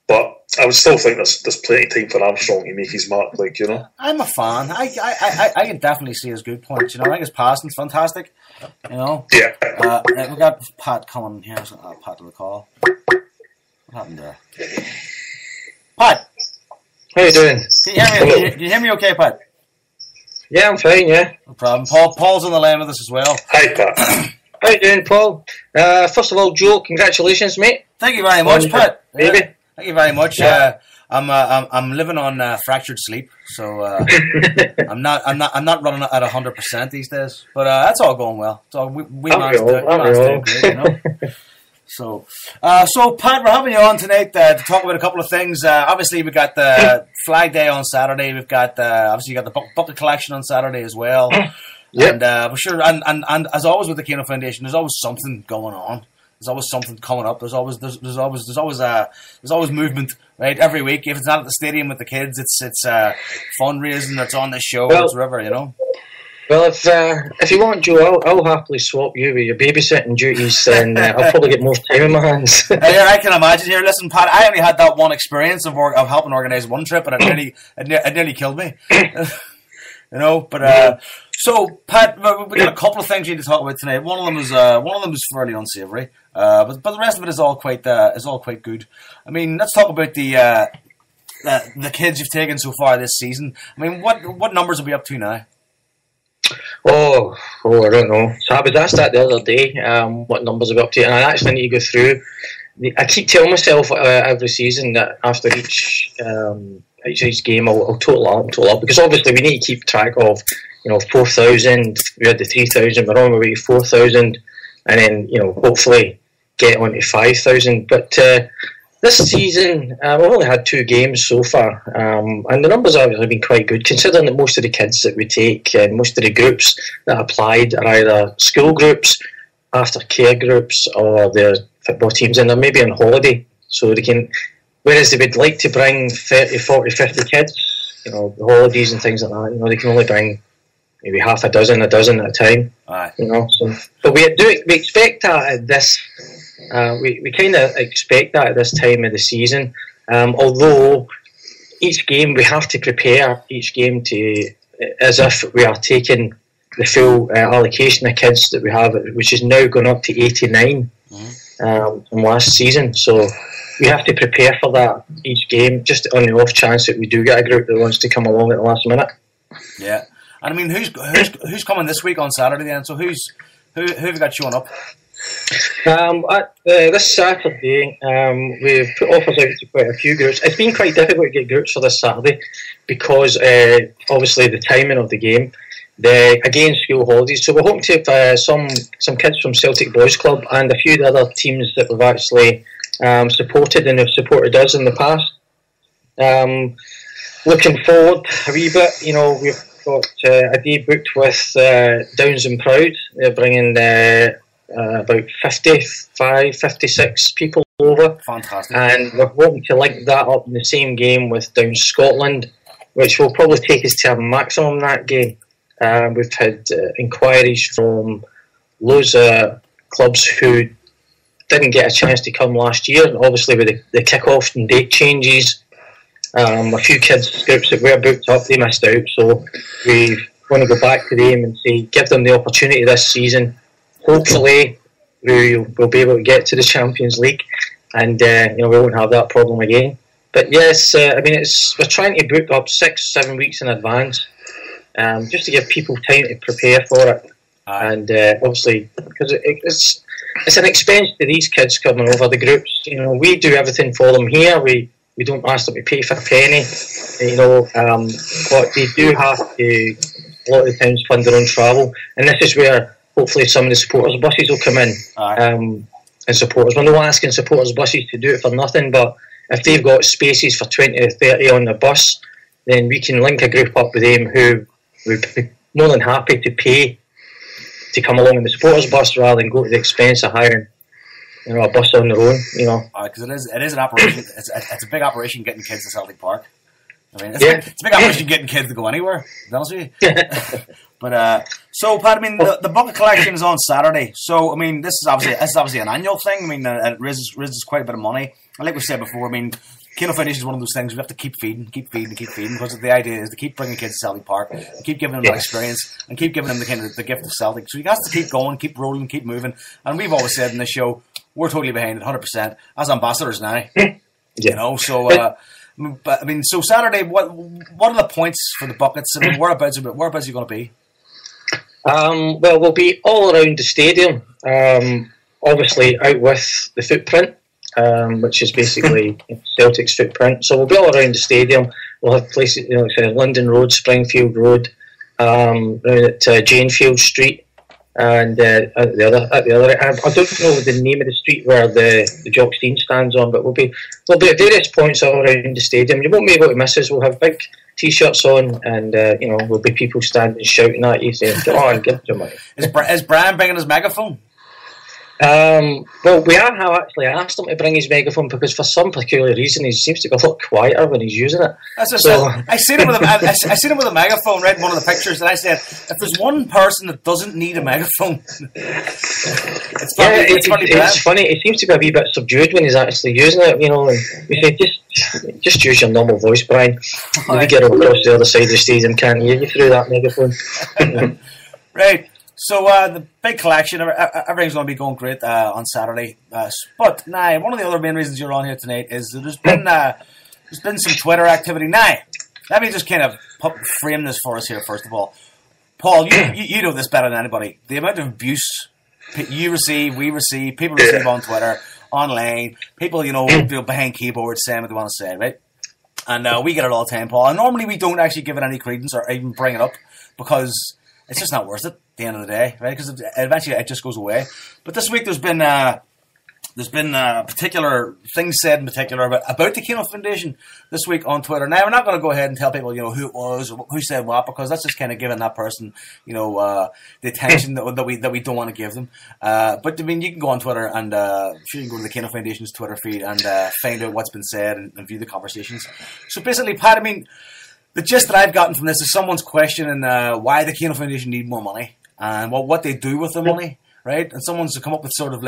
But I would still think there's plenty of time for Armstrong to make his mark, I'm a fan. I can definitely see his good points. I think his passing's fantastic. Yeah. We got Pat coming here. Pat to the call. What happened there? Pat, how you doing? Can you hear me okay, Pat? Yeah, I'm fine, yeah. No problem. Paul's on the line with us as well. Hi, Pat. How you doing, Paul? First of all, Joe, congratulations, mate. Thank you very much, Pat. Baby. Thank you very much. Yeah. I'm living on fractured sleep, so I'm not running at 100% these days. But that's all going well. So we managed to do great, So Pat, we're having you on tonight to talk about a couple of things. Obviously, we got the Flag Day on Saturday. We've got obviously you got the bucket collection on Saturday as well. Yep. And we're sure, and as always with the Kano Foundation, there's always something going on. There's always something coming up. There's always movement, right? Every week, if it's not at the stadium with the kids, it's fundraising. It's on the show. It's whatever, Well, if you want, Joe, I'll happily swap you with your babysitting duties, and I'll probably get more time in my hands. Yeah, I can imagine. Here, listen, Pat, I only had that one experience of helping organise one trip, and it nearly killed me. But so Pat, we got a couple of things we need to talk about tonight. One of them is fairly unsavoury, but the rest of it is all quite good. I mean, let's talk about the kids you've taken so far this season. I mean, what numbers are we up to now? Oh, I don't know. So I was asked that the other day, what numbers are we up to, and I actually need to go through. I keep telling myself every season that after each game I'll total up, because obviously we need to keep track of 4,000. We had the 3,000. We're on our way to 4,000, and then hopefully get on to 5,000. But this season we've only had 2 games so far, and the numbers have been quite good, considering that most of the kids that we take and most of the groups that applied are either school groups, aftercare groups, or their football teams, and they're maybe on holiday, so they can. Whereas they would like to bring 30, 40, 50 kids, the holidays and things like that, they can only bring maybe half a dozen at a time. Aye. So, but we expect that at this. We kind of expect that at this time of the season. Although each game we have to prepare each game as if we are taking the full allocation of kids that we have, which is now gone up to 89 from last season. So we have to prepare for that each game, just on the off chance that we do get a group that wants to come along at the last minute. Yeah, and I mean, who's coming this week on Saturday then? So who have you got showing up? This Saturday, we've put offers out to quite a few groups. It's been quite difficult to get groups for this Saturday because obviously the timing of the game. again, school holidays. So we're hoping to have some kids from Celtic Boys Club and a few of the other teams that we've actually supported and have supported us in the past. Looking forward a wee bit, we've got a day booked with Downs and Proud. They're bringing about 55, 56 people over. Fantastic. And we're hoping to link that up in the same game with Downs Scotland, which will probably take us to a maximum that game. We've had inquiries from loads of clubs who didn't get a chance to come last year, obviously with the kick-off and date changes. A few kids groups that were booked up, they missed out, so we want to go back to them and say, give them the opportunity this season. Hopefully we'll be able to get to the Champions League, and we won't have that problem again. But yes, we're trying to book up 6-7 weeks in advance, just to give people time to prepare for it. And obviously, because it's an expense to these kids coming over, the groups. We do everything for them here. We don't ask them to pay for a penny, but they do have to, a lot of the times, fund their own travel. And this is where hopefully some of the supporters' buses will come in and support us. We're not asking supporters' buses to do it for nothing, but if they've got spaces for 20 or 30 on the bus, then we can link a group up with them who would be more than happy to pay to come along in the supporters' bus rather than go to the expense of hiring a bus on their own, Because it is an operation. It's a big operation getting kids to Celtic Park. It's a big operation getting kids to go anywhere, to be honest with you. But so Pat, the bucket collection is on Saturday. So this is obviously an annual thing. It raises quite a bit of money. And like we said before, Kano Foundation is one of those things we have to keep feeding, because the idea is to keep bringing kids to Celtic Park, and keep giving them that experience, and keep giving them the gift of Celtic. So you got to keep going, keep rolling, keep moving. And we've always said in this show, we're totally behind it, 100%, as ambassadors now. So Saturday, what are the points for the buckets? Whereabouts are you going to be? Well, we'll be all around the stadium. Obviously, out with the footprint, which is basically Celtic's footprint. So we'll be all around the stadium. We'll have places, London Road, Springfield Road, around at Janefield Street. And at the other, I don't know the name of the street where the Jock Stein stands on, but we'll be at various points all around the stadium. You won't be able to miss us. We'll have big T-shirts on, and there'll be people standing shouting at you saying, "Come on, give us your money." Is Brian bringing his megaphone? Well, we have actually asked him to bring his megaphone because for some peculiar reason he seems to be a lot quieter when he's using it. I seen him with a megaphone, right, in one of the pictures, and I said, if there's one person that doesn't need a megaphone, it's funny. He seems to be a wee bit subdued when he's actually using it, and we say, just use your normal voice, Brian. We get across the other side of the stadium, can't hear you through that megaphone. Right. So the big collection, everything's going to be going great on Saturday. But now, one of the other main reasons you're on here tonight is that there's been some Twitter activity. Now, let me just kind of frame this for us here. First of all, Paul, you know this better than anybody. The amount of abuse you receive, we receive, people receive on Twitter, online, people behind keyboards saying what they want to say, right? And we get it all the time, Paul. And normally we don't actually give it any credence or even bring it up because it's just not worth it at the end of the day, right? Because eventually it just goes away. But this week there's been particular things said in particular about the Kano Foundation this week on Twitter. Now, we're not going to go ahead and tell people, who it was or who said what, because that's just kind of giving that person, the attention that we don't want to give them. But you can go on Twitter and you can go to the Kano Foundation's Twitter feed and find out what's been said and view the conversations. So basically, Pat, the gist that I've gotten from this is someone's questioning why the Kano Foundation need more money and what they do with the money, right? And someone's come up with sort of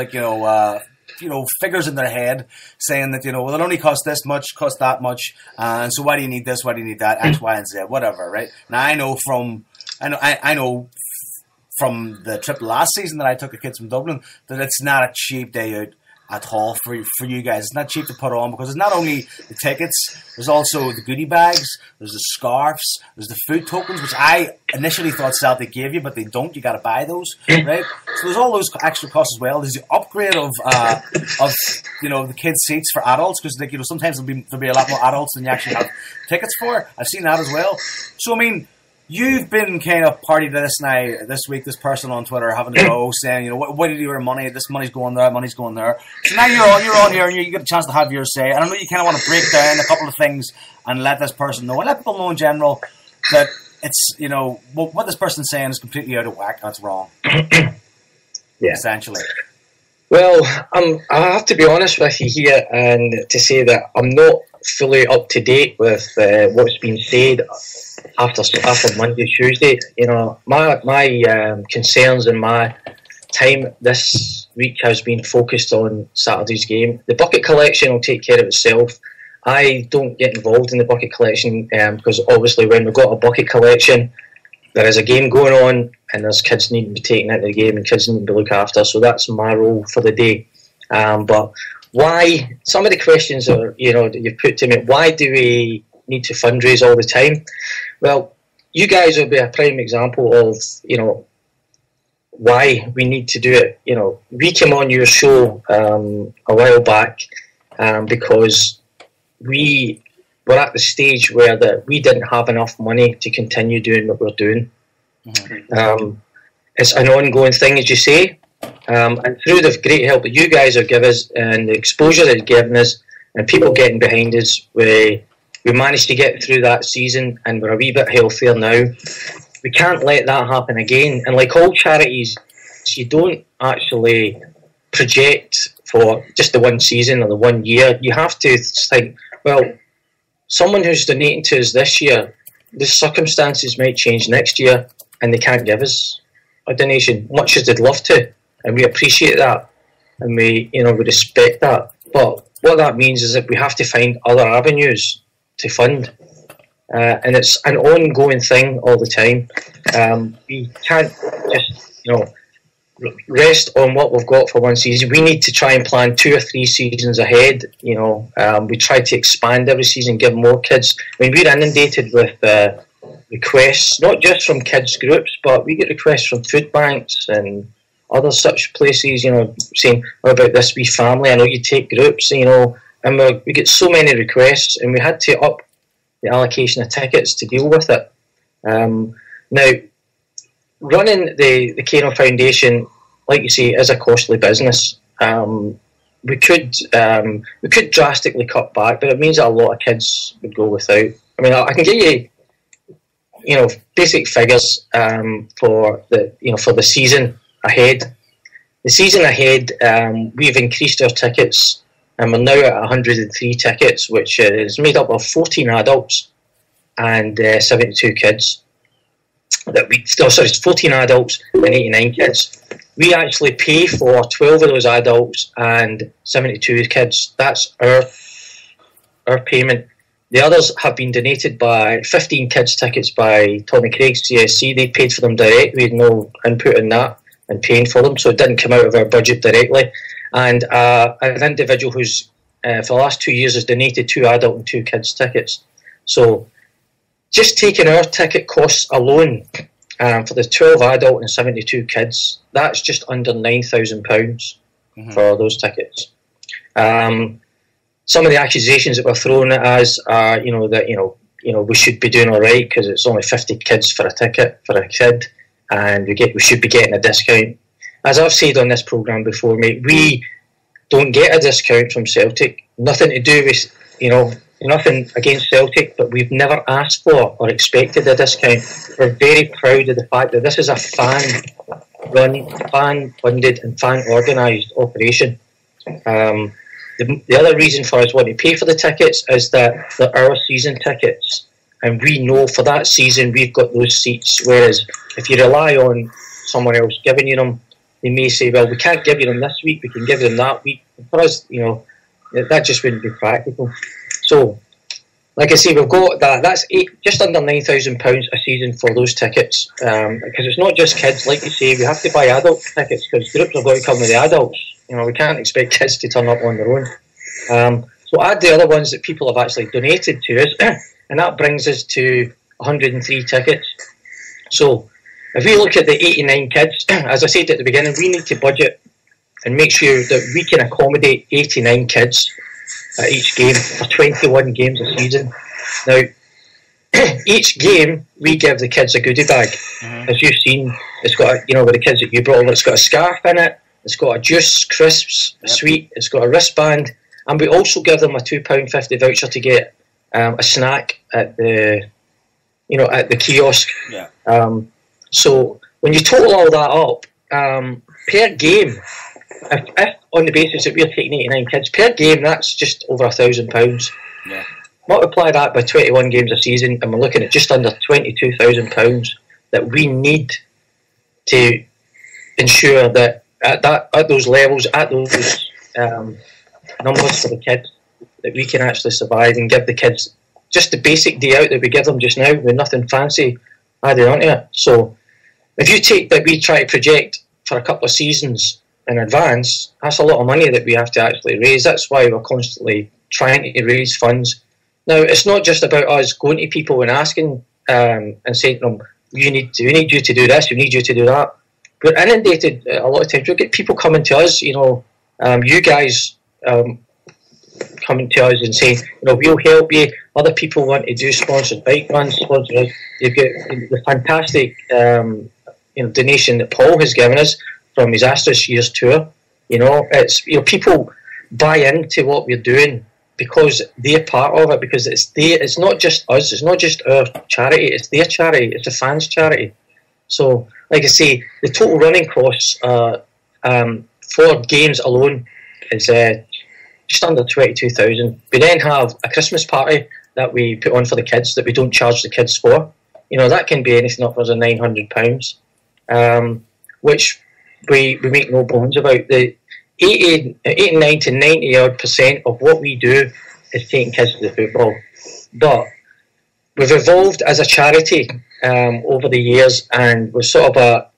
figures in their head saying that, well, it only costs this much, costs that much, and so why do you need this, why do you need that, X, Y, and Z, whatever, right? Now, I know from the trip last season that I took the kids from Dublin that it's not a cheap day out at all for you guys. It's not cheap to put on because it's not only the tickets, there's also the goodie bags, there's the scarves, there's the food tokens, which I initially thought Celtic gave you, but they don't. You got to buy those, right? So there's all those extra costs as well. There's the upgrade of the kids' seats for adults because sometimes there'll be a lot more adults than you actually have tickets for. I've seen that as well. So You've been kind of party to this now this week. This person on Twitter having a go, saying, you know, what do you do with your money? This money's going there, money's going there. So now you're on here and you get a chance to have your say. And I know you kind of want to break down a couple of things and let this person know, and let people know in general that it's, you know, what this person's saying is completely out of whack. That's wrong. Yeah. Essentially. Well, I have to be honest with you here and to say that I'm not fully up to date with what's been said after Monday, Tuesday. You know, my concerns and my time this week has been focused on Saturday's game. The bucket collection will take care of itself. I don't get involved in the bucket collection because obviously when we've got a bucket collection, there is a game going on and there's kids needing to be taken into the game and kids needing to be looked after. So that's my role for the day. But why, some of the questions are, you know, that you've put to me, why do we need to fundraise all the time? Well, you guys will be a prime example of, you know, why we need to do it. You know, we came on your show a while back because we were at the stage where we didn't have enough money to continue doing what we're doing. Mm-hmm. It's an ongoing thing, as you say, and through the great help that you guys have given us and the exposure that you've given us and people getting behind us, we managed to get through that season and we're a wee bit healthier now. We can't let that happen again. And like all charities, you don't actually project for just the one season or the 1 year. You have to think, well, someone who's donating to us this year, the circumstances might change next year and they can't give us a donation, much as they'd love to. And we appreciate that and we respect that. But what that means is that we have to find other avenues to fund. And it's an ongoing thing all the time. We can't just, rest on what we've got for one season. We need to try and plan 2 or 3 seasons ahead. We try to expand every season, give more kids. I mean, we're inundated with requests, not just from kids groups, but we get requests from food banks and other such places, saying, what about this wee family? I know you take groups, and we get so many requests, and we had to up the allocation of tickets to deal with it. Now, running the Kano Foundation, like you say, is a costly business. We could drastically cut back, but it means that a lot of kids would go without. I mean, I can give you, basic figures for the season ahead. The season ahead, we've increased our tickets, and we're now at 103 tickets, which is made up of 14 adults and 72 kids. 14 adults and 89 kids. We actually pay for 12 of those adults and 72 kids. That's our payment. The others have been donated by 15 kids tickets by Tommy Craig's CSC. They paid for them direct. We had no input in that and paying for them, so it didn't come out of our budget directly. And an individual who's for the last 2 years has donated 2 adult and 2 kids tickets. So just taking our ticket costs alone for the 12 adult and 72 kids, that's just under £9,000 for those tickets. Some of the accusations that were thrown at us are, we should be doing all right because it's only 50 kids for a ticket for a kid, and we should be getting a discount. As I've said on this programme before, mate, we don't get a discount from Celtic. Nothing to do with, nothing against Celtic, but we've never asked for or expected a discount. We're very proud of the fact that this is a fan-run, fan-funded and fan-organised operation. The other reason for us wanting to pay for the tickets is that they're our season tickets, and we know for that season we've got those seats, whereas if you rely on someone else giving you them, they may say, well, we can't give you them this week, we can give you them that week. For us, that just wouldn't be practical. So, like I say, we've got that. That's just under £9,000 a season for those tickets. Because it's not just kids, like you say, we have to buy adult tickets because groups are going to come with the adults. We can't expect kids to turn up on their own. So add the other ones that people have actually donated to us, and that brings us to 103 tickets. So if we look at the 89 kids, as I said at the beginning, we need to budget and make sure that we can accommodate 89 kids at each game for 21 games a season. Now, each game we give the kids a goodie bag. As you've seen, it's got with the kids that you brought over, it's got a scarf in it, it's got a juice, crisps, a sweet, it's got a wristband, and we also give them a £2.50 voucher to get a snack at the kiosk. So when you total all that up, per game, if on the basis that we're taking 89 kids per game, that's just over £1,000. Yeah. Multiply that by 21 games a season, and we're looking at just under £22,000 that we need to ensure that at those levels, at those numbers for the kids, that we can actually survive and give the kids just the basic day out that we give them just now, with nothing fancy added onto it. So if you take that we try to project for a couple of seasons in advance, that's a lot of money that we have to actually raise. That's why we're constantly trying to raise funds. Now, it's not just about us going to people and asking and saying to them, we need you to do this, we need you to do that. We're inundated a lot of times. We get people coming to us, you guys coming to us and saying, we'll help you. Other people want to do sponsored bike runs. You've got the fantastic donation that Paul has given us from his Astros Years tour. It's people buy into what we're doing because they're part of it, because it's not just us, it's not just our charity, it's their charity, it's the fans' charity. So, like I say, the total running costs for games alone is just under 22,000. We then have a Christmas party that we put on for the kids that we don't charge the kids for. That can be anything upwards of £900, which we make no bones about. The 89 to 90% of what we do is taking kids to the football. But we've evolved as a charity over the years, and we've sort of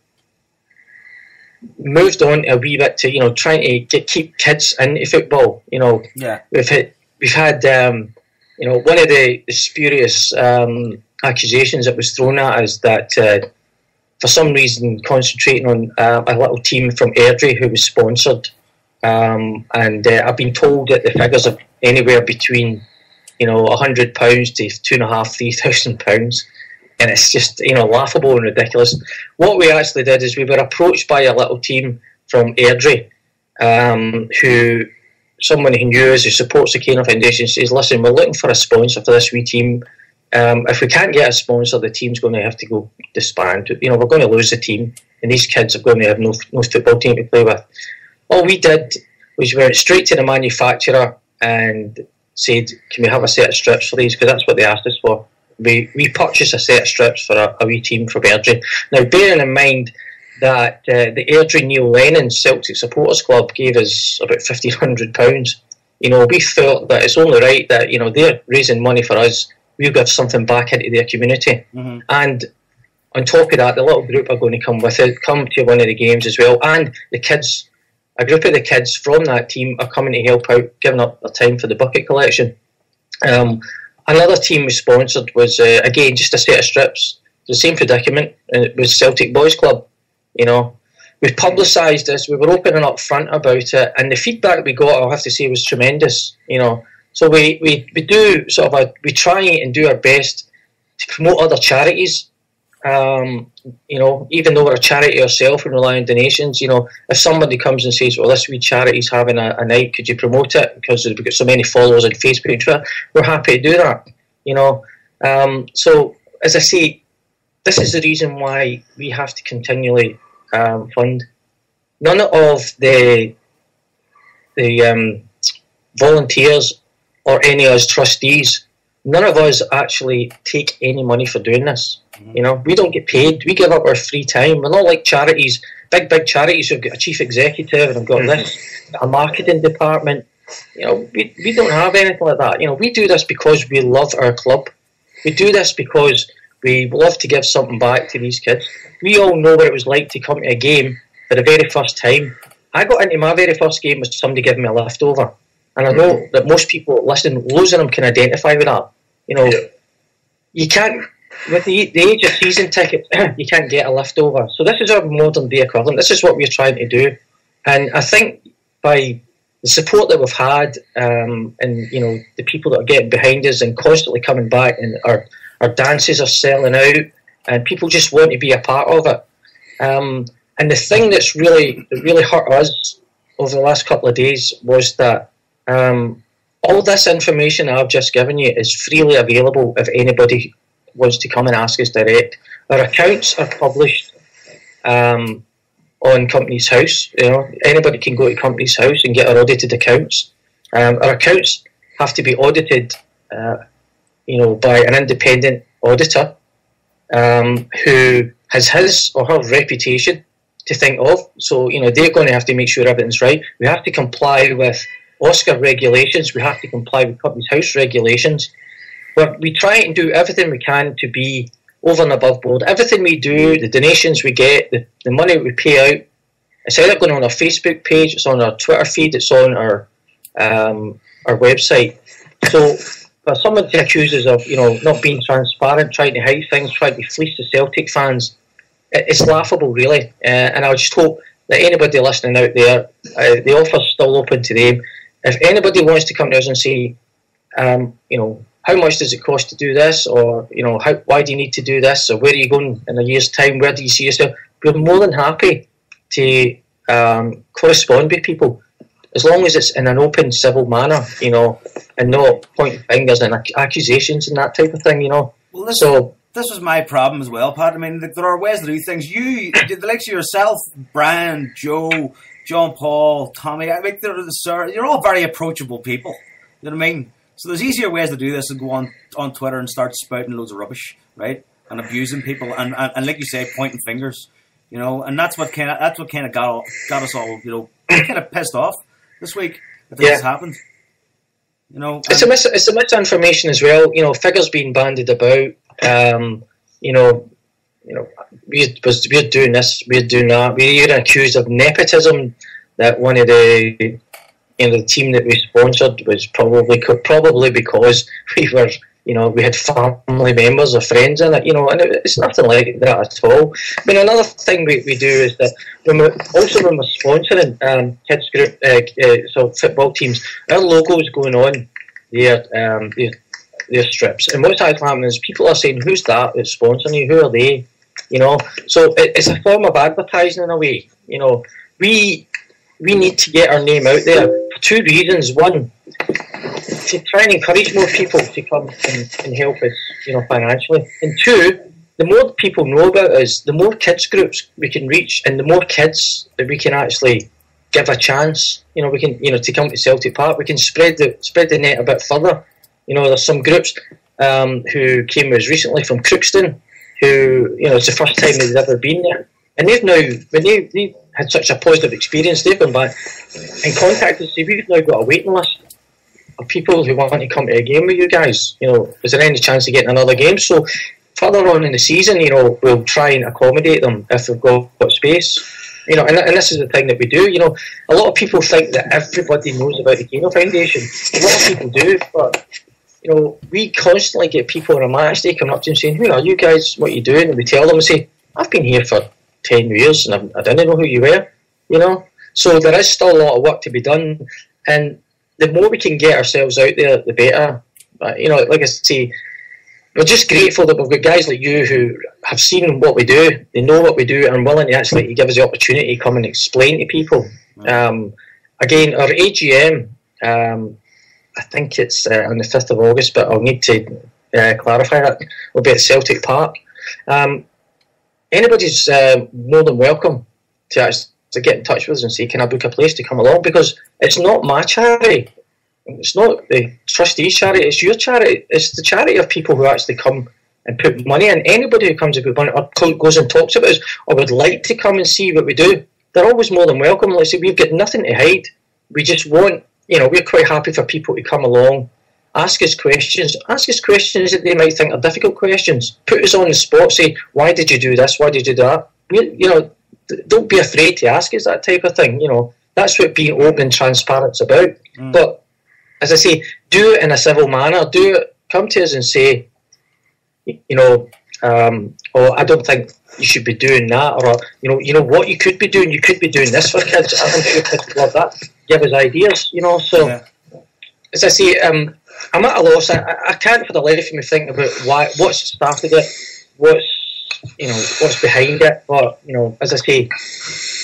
moved on a wee bit to trying to keep kids into football. We've had one of the spurious accusations that was thrown at us that for some reason concentrating on a little team from Airdrie who was sponsored. And I've been told that the figures are anywhere between £100 to £2,500–3,000, and it's just laughable and ridiculous. What we actually did is we were approached by a little team from Airdrie, someone who knew us, who supports the Kano Foundation, says, "Listen, we're looking for a sponsor for this wee team. If we can't get a sponsor, the team's going to have to go disband. We're going to lose the team, and these kids are going to have no football team to play with." All we did was we went straight to the manufacturer and said, "Can we have a set of strips for these?" Because that's what they asked us for. We purchased a set of strips for a wee team from Airdrie. Now, bearing in mind that the Airdrie Neil Lennon Celtic Supporters Club gave us about £1,500, we felt that it's only right that they're raising money for us. We'll give something back into their community. Mm-hmm. And on top of that, the little group are going to come with it, come to one of the games as well, and the kids. A group of the kids from that team are coming to help out, giving up their time for the bucket collection. Another team we sponsored was, again, just a set of strips. The same predicament. It was Celtic Boys Club. We've publicised this. We were open and upfront about it, and the feedback we got, I'll have to say, was tremendous. So we do we try and do our best to promote other charities. Even though we're a charity ourselves and rely on donations, if somebody comes and says, "Well, this wee charity's having a night, could you promote it?" Because we've got so many followers on Facebook and Twitter, we're happy to do that. So as I say, this is the reason why we have to continually fund. None of the volunteers or any of us trustees, none of us actually take any money for doing this. We don't get paid. We give up our free time. We're not like charities, big charities who've got a chief executive and have got this, a marketing department. We don't have anything like that. We do this because we love our club. We do this because we love to give something back to these kids. We all know what it was like to come to a game for the very first time. I got into my very first game with somebody giving me a leftover. And I know that most people listening, loads of them can identify with that. You can't, with the age of season tickets, you can't get a leftover. So this is our modern day equivalent. This is what we're trying to do. And I think by the support that we've had, and the people that are getting behind us and constantly coming back and are our dances are selling out, and people just want to be a part of it. And the thing that really hurt us over the last couple of days was that all this information I've just given you is freely available if anybody wants to come and ask us direct. Our accounts are published on Companies House. Anybody can go to Companies House and get our audited accounts. Our accounts have to be audited, by an independent auditor who has his or her reputation to think of. So, they're going to have to make sure everything's right. We have to comply with Oscar regulations. We have to comply with Companies House regulations. But we try and do everything we can to be over and above board. Everything we do, the donations we get, the money we pay out, it's either going on our Facebook page, it's on our Twitter feed, it's on our website. So for someone to accuse us of, not being transparent, trying to hide things, trying to fleece the Celtic fans, it's laughable, really. And I just hope that anybody listening out there, the offer's still open to them. If anybody wants to come to us and say, how much does it cost to do this, or why do you need to do this, or where are you going in a year's time, where do you see yourself, we're more than happy to correspond with people, as long as it's in an open, civil manner, and not pointing fingers and accusations and that type of thing, Well, this was my problem as well, Pat. I mean, there are ways to do things. You, the likes of yourself, Brian, Joe, John Paul, Tommy, I mean, you're all very approachable people. You know what I mean? So there's easier ways to do this than go on Twitter and start spouting loads of rubbish, right? And abusing people and like you say, pointing fingers, and that's what kind of got us all, kind of pissed off this week that this has happened. It's a misinformation as well. Figures being bandied about. We're doing this, we're doing that. We're accused of nepotism. That one of the team that we sponsored was probably because we were, we had family members or friends in it, and it's nothing like that at all. I mean, another thing we do is that when we're sponsoring kids group, so football teams, our logo is going on their strips, and what's actually happening is people are saying, "Who's that that's sponsoring you? Who are they?" So it's a form of advertising in a way. We need to get our name out there for two reasons. One, to try and encourage more people to come and help us, financially. And two, the more people know about us, the more kids groups we can reach, and the more kids that we can actually give a chance. We can, to come to Celtic Park. We can spread the net a bit further. There's some groups who came with us recently from Crookston, who, it's the first time they've ever been there. And they've now, when they had such a positive experience, they've gone back and contacted us. We've now got a waiting list of people who want to come to a game with you guys. Is there any chance of getting another game? So further on in the season, we'll try and accommodate them if we've got space. And this is the thing that we do. A lot of people think that everybody knows about the Kano Foundation. A lot of people do, but we constantly get people on a match day coming up to them saying, "Who are you guys? What are you doing?" And we tell them and say, "I've been here for 10 years and I didn't know who you were." So there is still a lot of work to be done, and the more we can get ourselves out there, the better. But, like I say, we're just grateful that we've got guys like you who have seen what we do, they know what we do, and are willing to actually give us the opportunity to come and explain to people. Again, our AGM, I think it's on the 5th of August, but I'll need to clarify that. We'll be at Celtic Park. Anybody's more than welcome to get in touch with us and say, "Can I book a place to come along?" Because it's not my charity. It's not the trustees' charity. It's your charity. It's the charity of people who actually come and put money in. Anybody who comes and put money or goes and talks about us or would like to come and see what we do, they're always more than welcome. Like I say, we've got nothing to hide. We just want, we're quite happy for people to come along, ask us questions that they might think are difficult questions. Put us on the spot, say, "Why did you do this? Why did you do that?" Don't be afraid to ask us that type of thing. That's what being open and transparent is about. But as I say, do it in a civil manner. Come to us and say, I don't think you should be doing that, or what you could be doing. You could be doing this for kids. I think your kids love that. Give us ideas. So as I say, I'm at a loss. I can't for the life of me think about what's started it, what's behind it. But as I say,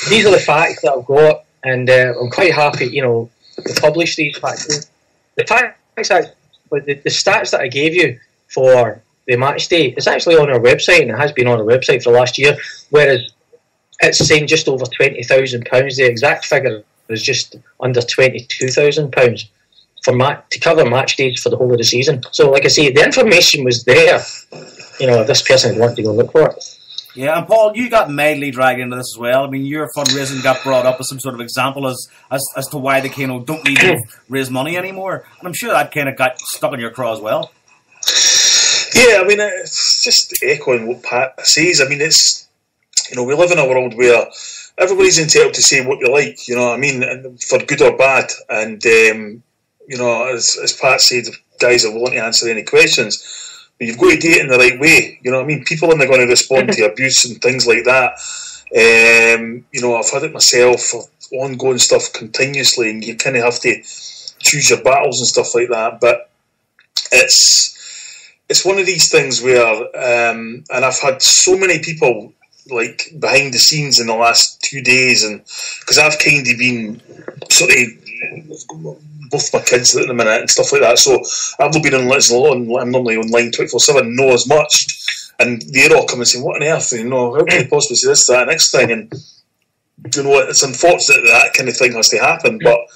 these are the facts that I've got, and I'm quite happy, to publish these facts. The facts, the stats that I gave you for the match day is actually on our website, and it has been on our website for last year. Whereas it's saying just over £20,000. The exact figure is just under £22,000 to cover match days for the whole of the season. So, like I say, the information was there. If this person would want to go look for it. Yeah, and Paul, you got mildly dragged into this as well. I mean, your fundraising got brought up as some sort of example as to why the Kano don't need to raise money anymore. And I'm sure that kind of got stuck in your craw as well. Yeah, I mean, it's just echoing what Pat says. I mean, it's, we live in a world where everybody's entitled to say what you like, what I mean, for good or bad. And, as Pat said, guys are willing to answer any questions. But you've got to do it in the right way. What I mean? People aren't going to respond to abuse and things like that. I've had it myself for ongoing stuff continuously, and you kind of have to choose your battles and stuff like that. But it's one of these things where, and I've had so many people like behind the scenes in the last 2 days, and because I've kind of been sort of both my kids at the minute and stuff like that, so I've not been on. I'm normally online 24/7, know as much, and they're all coming saying, "What on earth? How can you possibly say this, that, and next thing?" And it's unfortunate that kind of thing has to happen, but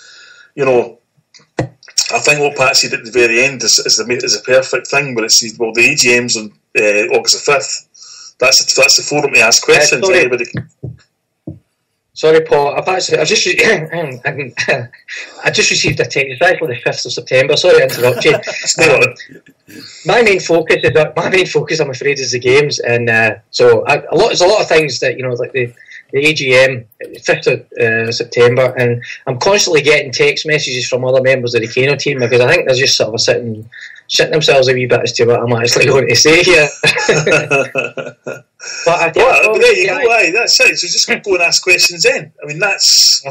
I think what Pat said at the very end is a perfect thing, where it's the AGM's on August the 5th. That's the forum to ask questions. Anybody. Sorry, Paul. I just received a text. It's actually the 5th of September. Sorry to interrupt you. My main focus, I'm afraid, is the games, and there's a lot of things that like the AGM, 5th of September, and I'm constantly getting text messages from other members of the Kano team because I think they're just sort of shitting themselves a wee bit as to what I'm actually going to say here. But there you go. Aye, that's it. So just go and ask questions then. I mean, that's.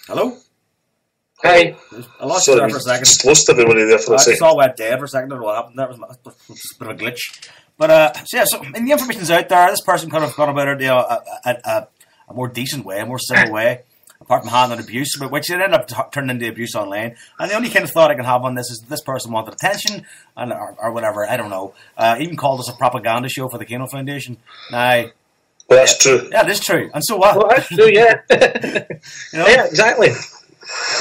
Hello? Hi. I lost you there for a second. Just lost everybody there for a second. I just all went dead for a second. I don't know what happened there. It was a bit of a glitch. But, so and the information's out there. This person could have gone about it a more decent way, a more civil way, apart from handling abuse, which it ended up turning into abuse online. And the only kind of thought I can have on this is this person wanted attention or whatever. I don't know. Even called us a propaganda show for the Kano Foundation. Now, well, that's true. Yeah, that's true. And so what? Well, that's true, yeah. Yeah, exactly.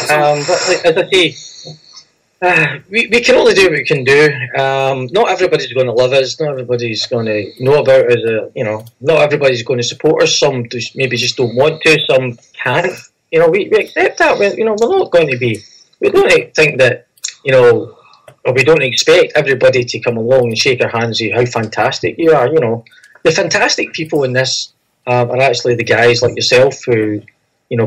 But as I say, we can only do what we can do. Not everybody's going to love us. Not everybody's going to know about us. Not everybody's going to support us. Some maybe just don't want to. Some can't. We accept that. We're not going to be. We don't think that. Or we don't expect everybody to come along and shake our hands and say how fantastic you are. The fantastic people in this are actually the guys like yourself who,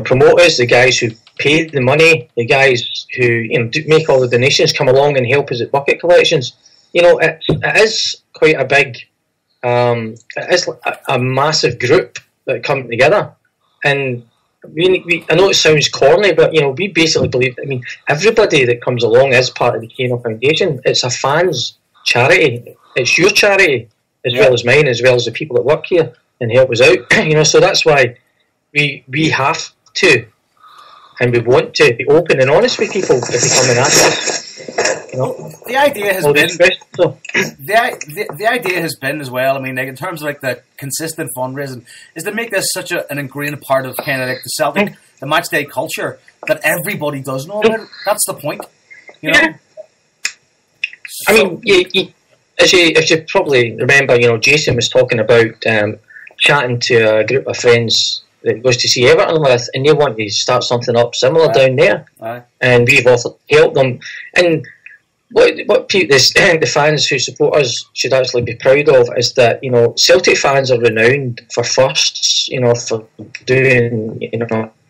promote us. The guys who pay the money, the guys who make all the donations, come along and help us at bucket collections. It is quite a big, it is a massive group that come together, and I know it sounds corny, but we basically believe. I mean, everybody that comes along is part of the Kano Foundation. It's a fans' charity. It's your charity as well as mine, as well as the people that work here and help us out. So that's why we have to. And we want to be open and honest with people if they come and ask us. The idea has been the idea has been as well. I mean, like in terms of like the consistent fundraising, is to make this such an ingrained part of kind of like the Celtic, the match day culture that everybody does know about it. That's the point, Yeah. I mean, if you probably remember, Jason was talking about chatting to a group of friends that goes to see Everton with, and they want to start something up similar down there. And we've offered to help them. And what the fans who support us should actually be proud of is that Celtic fans are renowned for firsts, for doing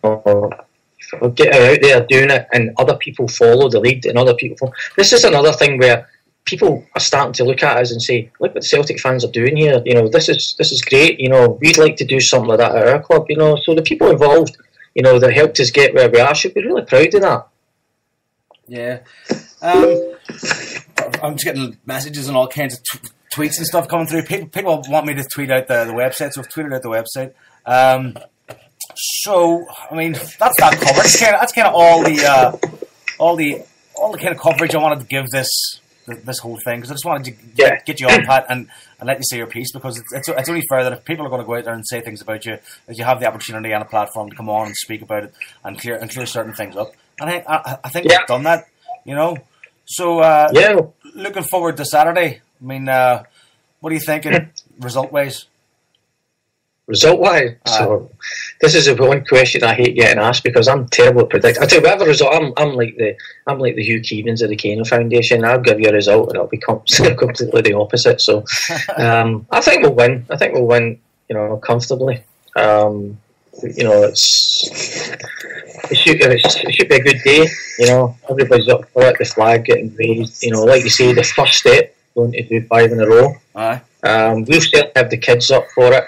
for getting out there doing it, and other people follow the lead, and other people follow. This is another thing where people are starting to look at us and say, look what the Celtic fans are doing here. This is great. We'd like to do something like that at our club. So the people involved, that helped us get where we are. Should be really proud of that. Yeah. I'm just getting messages and all kinds of tweets and stuff coming through. People want me to tweet out the website, so I've tweeted out the website. So I mean, that's that covered. That's kind of all the kind of coverage I wanted to give this whole thing, because I just wanted to get you on, Pat, and let you say your piece, because it's only fair that if people are going to go out there and say things about you, that you have the opportunity and a platform to come on and speak about it and clear certain things up. And I think we've done that, So looking forward to Saturday. I mean, what are you thinking result-wise? Result-wise, so this is the one question I hate getting asked, because I'm terrible at predicting. I tell you, whatever result, I'm like the Hugh Keevins of the Kano Foundation. I'll give you a result, and it'll be completely the opposite. So, I think we'll win. I think we'll win, comfortably. It should be a good day. Everybody's up for it. The flag getting raised. Like you say, the first step going to do 5 in a row. We'll still have the kids up for it.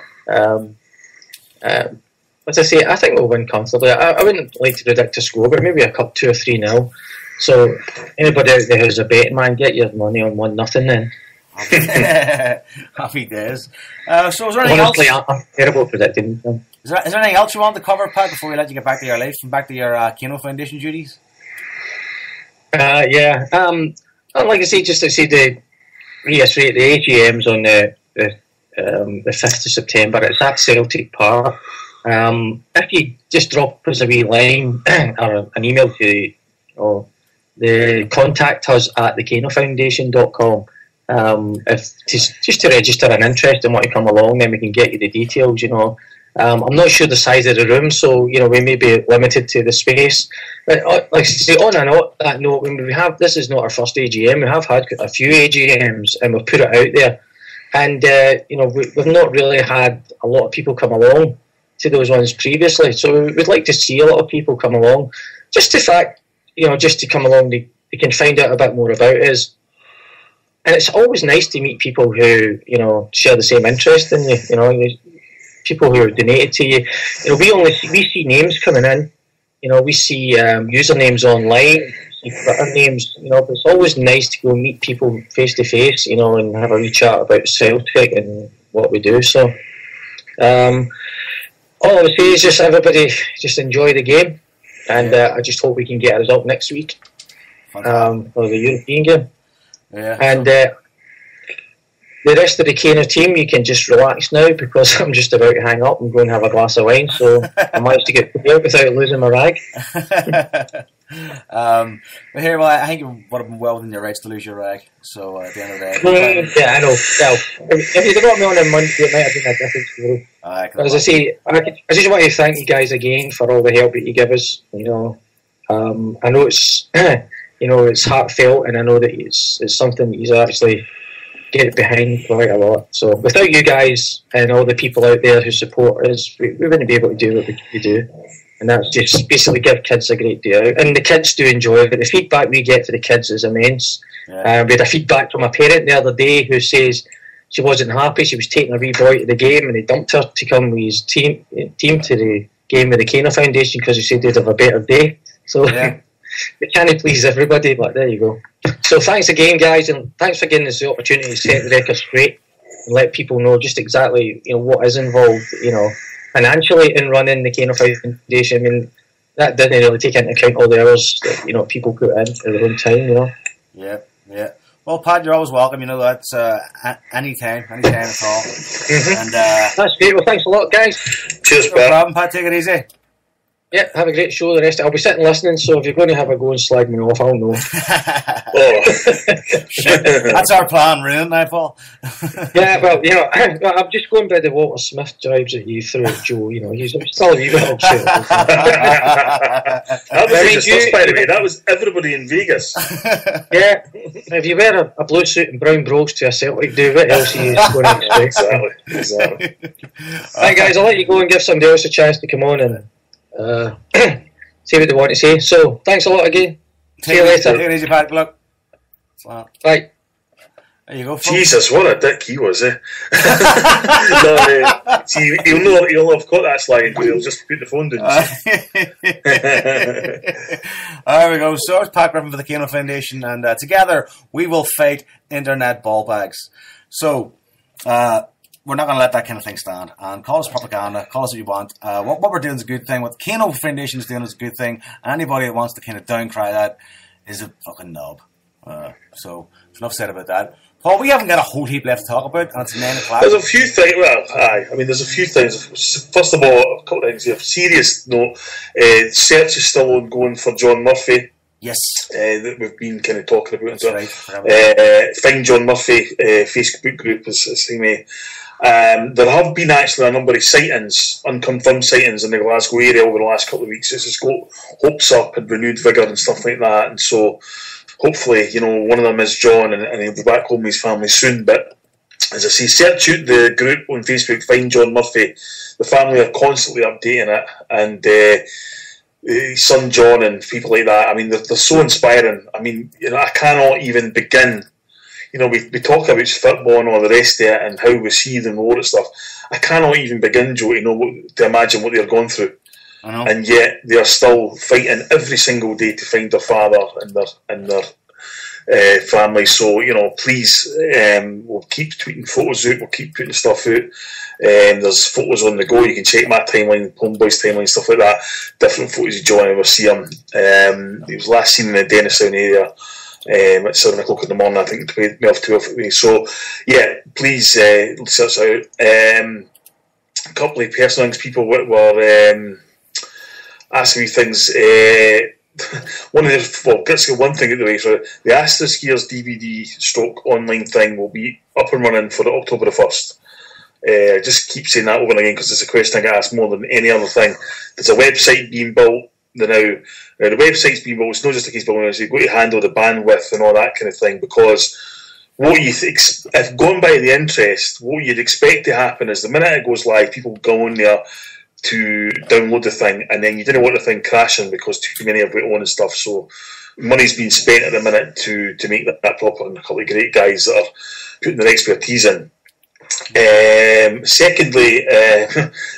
As I say, I think we'll win comfortably. I wouldn't like to predict a score, but maybe a cup 2 or 3-0. So anybody out there who's a betting man, get your money on 1-0 then. Happy days. So is there anything Honestly, else? I'm terrible at predicting. Is there anything else you want to cover, Pat, before we let you get back to your life and back to your Kano Foundation duties? Like I say, just to say, to reiterate, the AGM's on the 5th of September. It's at Celtic Park. If you just drop us a wee line or an email to the contact us at thekanofoundation.com, just to register an interest and want to come along, then we can get you the details. I'm not sure the size of the room, so we may be limited to the space. But like I say, on that note, when this is not our first AGM. We have had a few AGMs, and we've put it out there. And, we've not really had a lot of people come along to those ones previously. So we'd like to see a lot of people come along. Just the fact, just to come along, they can find out a bit more about us. And it's always nice to meet people who, share the same interest in you, people who are donated to you. We see names coming in. We see usernames online. Twitter names, but it's always nice to go meet people face to face, and have a wee chat about Celtic and what we do. So, all I would say is just everybody just enjoy the game, and I just hope we can get a result next week for the European game. Yeah. And the rest of the Kano team, you can just relax now, because I'm just about to hang up and go and have a glass of wine. So I managed to get through without losing my rag. But here, I think you would have been well within your rights to lose your rag. So at the end of the day, yeah, I know. Well, if you'd got me on a Monday, it might have been a different story. But as I say, I just want to thank you guys again for all the help that you give us. I know it's it's heartfelt, and I know that it's something that you actually get behind quite a lot. So without you guys and all the people out there who support us, we wouldn't be able to do what we do. And that's just basically give kids a great day out. And the kids do enjoy it. The feedback we get for the kids is immense. Yeah. We had a feedback from a parent the other day who says she wasn't happy. She was taking a wee boy to the game, and they dumped her to come with his team to the game with the Kano Foundation, because he said they'd have a better day. So we can't please everybody, but there you go. So thanks again, guys, and thanks for giving us the opportunity to set the record straight and let people know just exactly what is involved, financially in running the Kano Foundation. I mean, that didn't really take into account all the hours that people put in at their own time. Yeah. Well, Pat, you're always welcome. That's anytime at all. And that's great. Well, thanks a lot, guys. Cheers, no problem, Pat. Take it easy. Yeah, have a great show. The rest, I'll be sitting listening. So if you're going to have a go and slag me off, I'll know. That's our plan, ruined now, Paul. Yeah, well, I'm just going by the Walter Smith drives that you threw at Joe. He's still a wee bit of shit. That was just by the way. That was everybody in Vegas. Yeah, if you wear a blue suit and brown brogues to a Celtic do, what else are you going to expect? Exactly. Right, guys, I'll let you go and give somebody else a chance to come on and say what they want to say. So thanks a lot again. See you later. Take it easy, Pat. Good luck. Bye. There you go, folks. Jesus, what a dick he was, eh? See, he'll have caught that slag because he'll just put the phone down. There we go. So it's Pat Griffin for the Kano Foundation, and together we will fight internet ball bags. So we're not going to let that kind of thing stand. And call us propaganda, call us what you want. What we're doing is a good thing. What the Kano Foundation is doing is a good thing. Anybody that wants to kind of downcry that is a fucking knob. So enough said about that. Paul, we haven't got a whole heap left to talk about, and it's 9 o'clock. There's a few things. Well, there's a few things. First of all, a couple of things here. Serious note: search is still ongoing for John Murphy. Yes, that we've been kind of talking about. That's right. Find John Murphy Facebook group as he may. There have been actually a number of sightings, unconfirmed sightings in the Glasgow area over the last couple of weeks. It's just got hopes up and renewed vigour and stuff like that, and so. Hopefully, one of them is John and he'll be back home with his family soon. But as I say, search out the group on Facebook, Find John Murphy. The family are constantly updating it. And his son John and people like that, they're so inspiring. I cannot even begin. We talk about football and all the rest of it and how we see them and all that stuff. I cannot even begin, Joe, to imagine what they're going through. And yet they are still fighting every single day to find their father and their family. So please, we'll keep tweeting photos out. We'll keep putting stuff out. There's photos on the go. You can check my timeline, HomeBhoys timeline, stuff like that. Different photos of John. We'll see him. He was last seen in the Dennistown area at 7 o'clock in the morning. I think to be off 12 away. So yeah, please search out. A couple of personal things. People were. Asking me things. One thing out the way. So the Astra Skiers DVD / online thing will be up and running for October the 1st. I just keep saying that over and again because it's a question I get asked more than any other thing. There's a website being built now. The website's being built. It's not just a case of you've got to handle the bandwidth and all that kind of thing because what you if going by the interest, what you'd expect to happen is the minute it goes live, people go on there to download the thing, and then you didn't want the thing crashing because too many have it on and stuff. So money's being spent at the minute to make that proper, and a couple of great guys that are putting their expertise in. Secondly,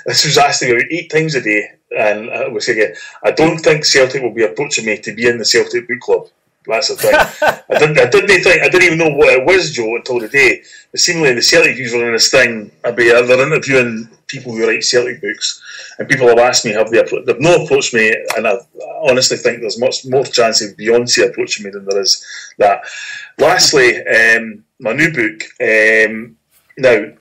this was asked about 8 times a day, and I was saying, I don't think Celtic will be approaching me to be in the Celtic Book Club. That's the thing. I didn't even know what it was, Joe, until today. But seemingly the Celtic views were in this thing. They're interviewing people who write Celtic books, and people have asked me, they've not approached me, and I honestly think there's much more chance of Beyonce approaching me than there is that. Lastly, my new book. Now,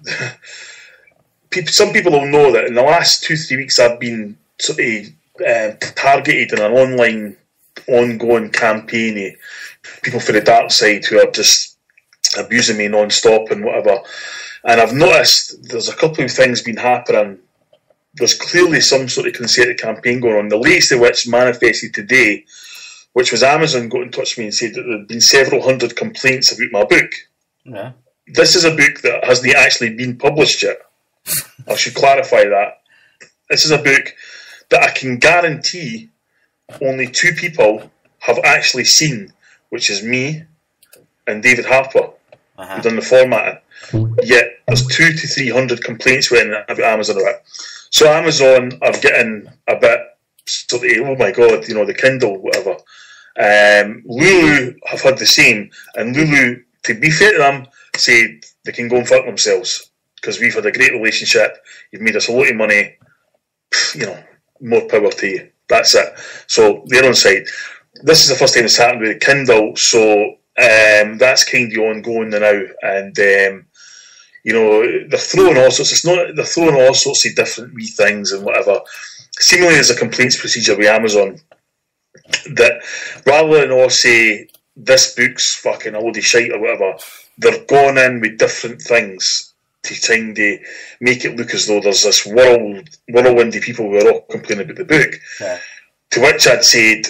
some people will know that in the last 2-3 weeks I've been sort of targeted in an online ongoing campaign of people for the dark side who are just abusing me non-stop and whatever. And I've noticed there's a couple of things been happening. There's clearly some sort of concerted campaign going on, the latest of which manifested today, which was Amazon got in touch with me and said that there had been several hundred complaints about my book. Yeah. This is a book that hasn't actually been published yet. I should clarify that. This is a book that I can guarantee only 2 people have actually seen, which is me and David Harper, who done the formatting. Yet there's 200 to 300 complaints written about Amazon about it. So Amazon are getting a bit sort of, oh my god, the Kindle, whatever. Lulu have had the same, and Lulu, to be fair to them, said they can go and fuck themselves because we've had a great relationship. You've made us a lot of money. More power to you. That's it. So they're on side. This is the first time it's happened with Kindle, so that's kind of ongoing now, and they're throwing all sorts. They're throwing all sorts of different wee things and whatever. Seemingly, there's a complaints procedure with Amazon that rather than all say this book's fucking a load of shite or whatever, they're going in with different things to try to make it look as though there's this whirlwind of people who are all complaining about the book. Yeah. To which I'd said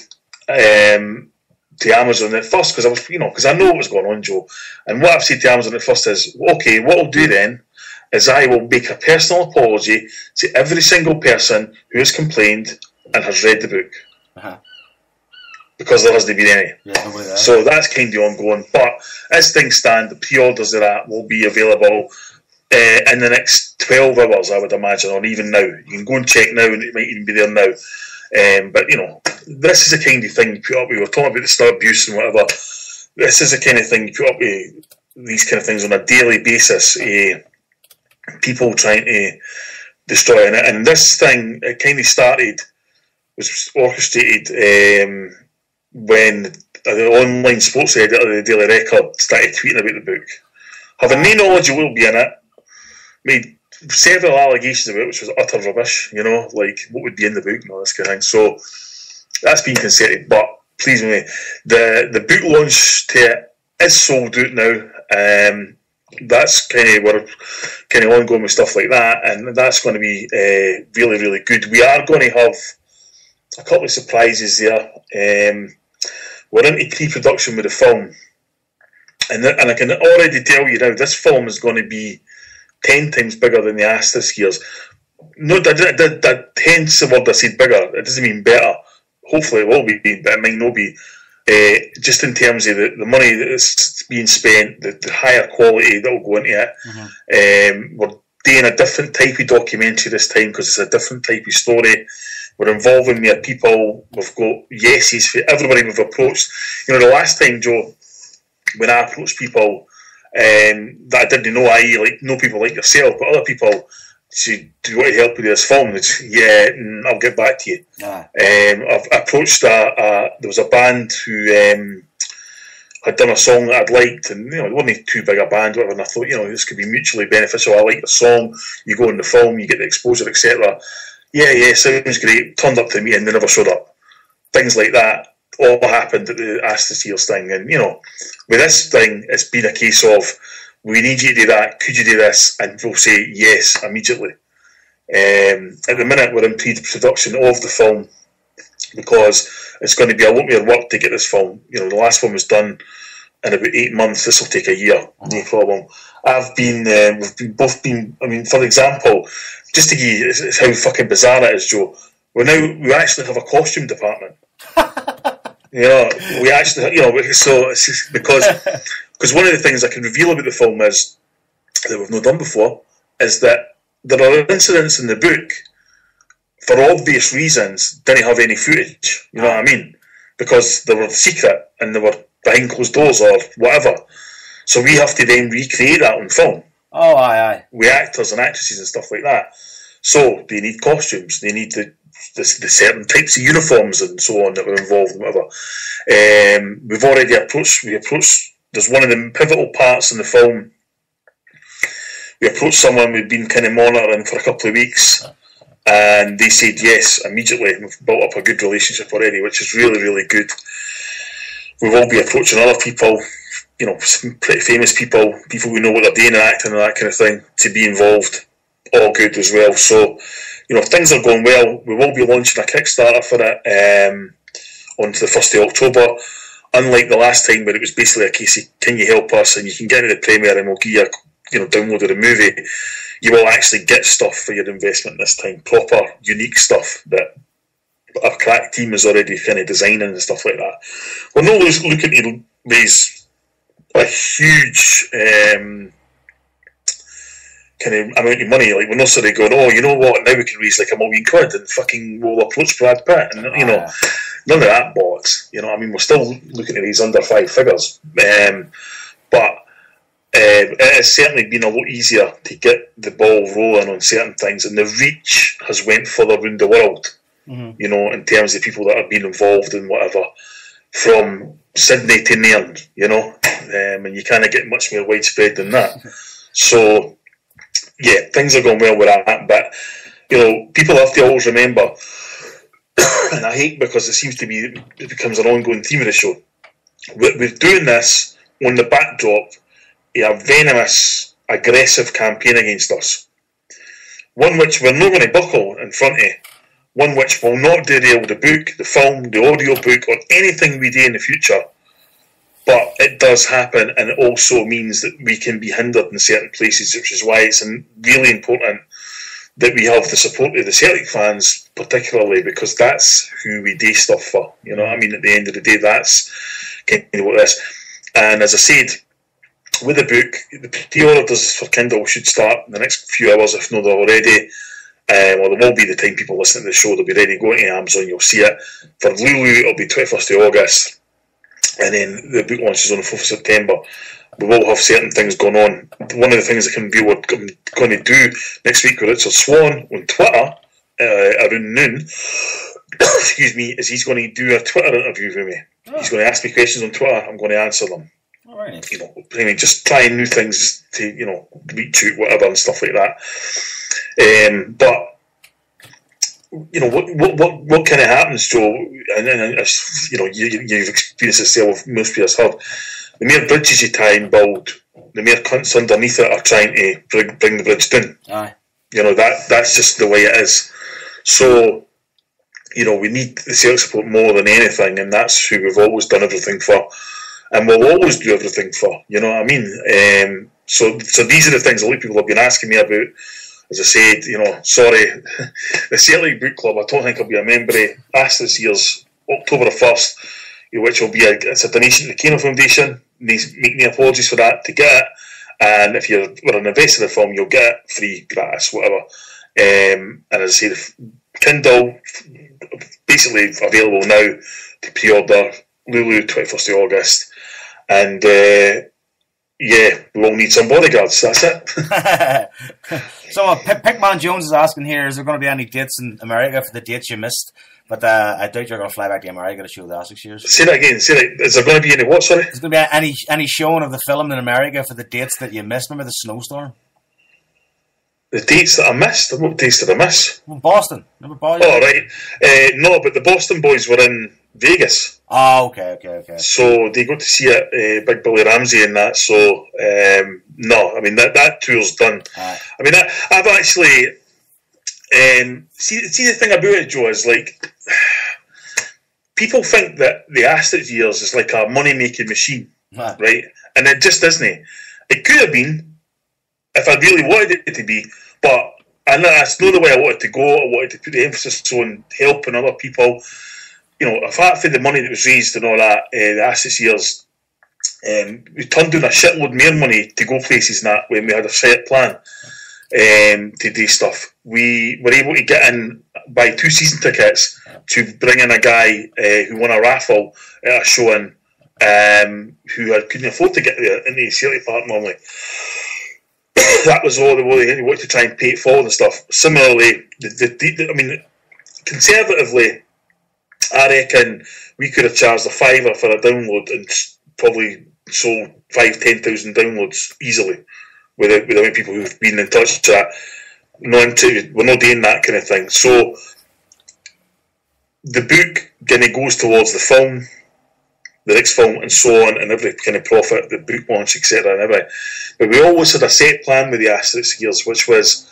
to Amazon at first, because I know what was going on, Joe, and what I've said to Amazon at first is, okay, what I'll do then is I will make a personal apology to every single person who has complained and has read the book. because there hasn't been any. Yeah, nobody there. So that's kind of ongoing. But as things stand, the pre-orders of that will be available in the next 12 hours, I would imagine, or even now. You can go and check now, and it might even be there now. But, you know, this is the kind of thing you put up with. We were talking about the star abuse and whatever. This is the kind of thing you put up with, these kind of things on a daily basis. People trying to destroy it. And this thing, it kind of started, was orchestrated when the online sports editor of the Daily Record started tweeting about the book. Having no knowledge of what will be in it, made several allegations about it, which was utter rubbish, you know, like what would be in the book and all this kind of thing. So that's been considered, but please me, the book launch to it is sold out now. That's kind of we're kind of ongoing with stuff like that, and that's going to be really, really good. We are going to have a couple of surprises there. We're into pre-production with the film, and I can already tell you now, this film is going to be 10 times bigger than the Astor skiers. No, that hence the word I said bigger. It doesn't mean better. Hopefully it will be, but it might not be. Just in terms of the money that's being spent, the higher quality that will go into it. Mm-hmm. We're doing a different type of documentary this time because it's a different type of story. We're involving more people. We've got yeses for everybody we've approached. You know, the last time, Joe, when I approached people that I didn't know, i.e. like know people like yourself, but other people said, do you want to help with this film? Yeah, I'll get back to you. I've approached there was a band who had done a song that I'd liked, and you know, it wasn't too big a band, whatever, and I thought, you know, this could be mutually beneficial. I like the song, you go in the film, you get the exposure, etc. Yeah, sounds great. Turned up to the meeting, they never showed up. Things like that all happened at the Astor Seals thing, and you know, with this thing, it's been a case of, we need you to do that, could you do this? And we'll say yes immediately. At the minute, we're in pre-production of the film because it's going to be a lot more work to get this film. You know, the last one was done in about 8 months. This will take a year, no problem. We've both been, I mean, for example, just to give you, it's how fucking bizarre it is, Joe. We actually have a costume department. You know, we actually, you know, so it's just because one of the things I can reveal about the film is that we've not done before is that there are incidents in the book, for obvious reasons, didn't have any footage. You know what I mean? Because they were secret and they were behind closed doors or whatever. So we have to then recreate that on film. Oh, aye. We actors and actresses and stuff like that. So they need costumes. They need the certain types of uniforms and so on that were involved and whatever. We've already approached. There's one of the pivotal parts in the film. We approached someone we'd been kind of monitoring for a couple of weeks, and they said yes immediately. We've built up a good relationship already, which is really, really good. We will be approaching other people, you know, some pretty famous people who know what they're doing and acting and that kind of thing, to be involved. All good as well. So, you know, things are going well. We will be launching a Kickstarter for it on the 1st of October. Unlike the last time where it was basically a case of, can you help us, and you can get into the premiere and we'll give you a download of the movie, you will actually get stuff for your investment this time. Proper, unique stuff that our crack team is already kind of designing and stuff like that. We're not looking to raise a huge kind of amount of money. Like, we're not sort of going, oh, you know what, now we can raise like £1 million and fucking we'll approach Brad Pitt, and you know, none of that bollocks. You know, I mean, we're still looking at these under 5 figures, but it has certainly been a lot easier to get the ball rolling on certain things, and the reach has went further around the world. Mm-hmm. You know, in terms of people that have been involved in whatever, from Sydney to Nairn, you know, and you kind of get much more widespread than that. So, yeah, things are going well with that, but, you know, people have to always remember, and I hate because it becomes an ongoing theme of the show, we're doing this on the backdrop of a venomous, aggressive campaign against us. One which we're not going to buckle in front of, one which will not derail the book, the film, the audio book, or anything we do in the future. But it does happen, and it also means that we can be hindered in certain places, which is why it's really important that we have the support of the Celtic fans, particularly because that's who we do stuff for. You know what I mean? At the end of the day, that's kind of what this. And as I said, with the book, the pre-orders for Kindle should start in the next few hours, if not already. Well, there will be the time people listening to the show, they'll be ready going to Amazon, you'll see it. For Lulu, it'll be 21st of August, and then the book launches on the 4th of September. We will have certain things going on. One of the things I can be we're going to do next week with Richard Swan on Twitter around noon, excuse me, is he's going to do a Twitter interview with me. Oh. He's going to ask me questions on Twitter. I'm going to answer them. All right. You know, I mean, just trying new things to, you know, reach out, whatever, and stuff like that. But you know what kind of happens, Joe, and you know you've experienced it yourself. Most people have heard. The mere bridges you try and build, the mere cunts underneath it are trying to bring the bridge down. Aye. You know that's just the way it is. So you know we need the Celtic support more than anything, and that's who we've always done everything for, and we'll always do everything for. You know what I mean? So these are the things a lot of people have been asking me about. As I said, you know, sorry, the Celtic Book Club, I don't think I'll be a member of past this year's October the 1st, which will be it's a donation to the Kano Foundation. Make me apologies for that to get it. And if you're an investor in the film, you'll get it free, gratis, whatever. And as I say, the Kindle, basically available now to pre-order, Lulu, 21st of August. And yeah, we will need some bodyguards, that's it. So Pickman Jones is asking here, is there going to be any dates in America for the dates you missed? But I doubt you're going to fly back to America to show the Essex years. Say that again, is there going to be any what, sorry? Is there going to be any showing of the film in America for the dates that you missed? Remember the snowstorm? The dates that I missed? What dates did I miss? Well, Boston. Remember Boston? Oh, right. No, but the Boston boys were in Vegas. Oh, okay. So they got to see it, Big Billy Ramsey and that. So no, I mean that tour's done. Right. I mean I've actually see the thing about it, Joe, is like people think that the Asterisk years is like a money making machine, right? And it just isn't. It could have been if I really wanted it to be, but that's not the way I wanted to go. I wanted to put the emphasis on helping other people. You know, apart from the money that was raised and all that, the Ashes years, we turned down a shitload more money to go places and that when we had a set plan to do stuff. We were able to get in, buy 2 season tickets to bring in a guy who won a raffle at a showing who couldn't afford to get there into Celtic Park normally. That was all the way they wanted to try and pay it forward and stuff. Similarly, I mean, conservatively, I reckon we could have charged a $5 for a download and probably sold 5,000-10,000 downloads easily with the amount of people who've been in touch with that. We're not doing that kind of thing. So the book kind of goes towards the film, the next film, and so on, and every kind of profit, the book launch, etc. and everything. But we always had a set plan with the Asterisk years, which was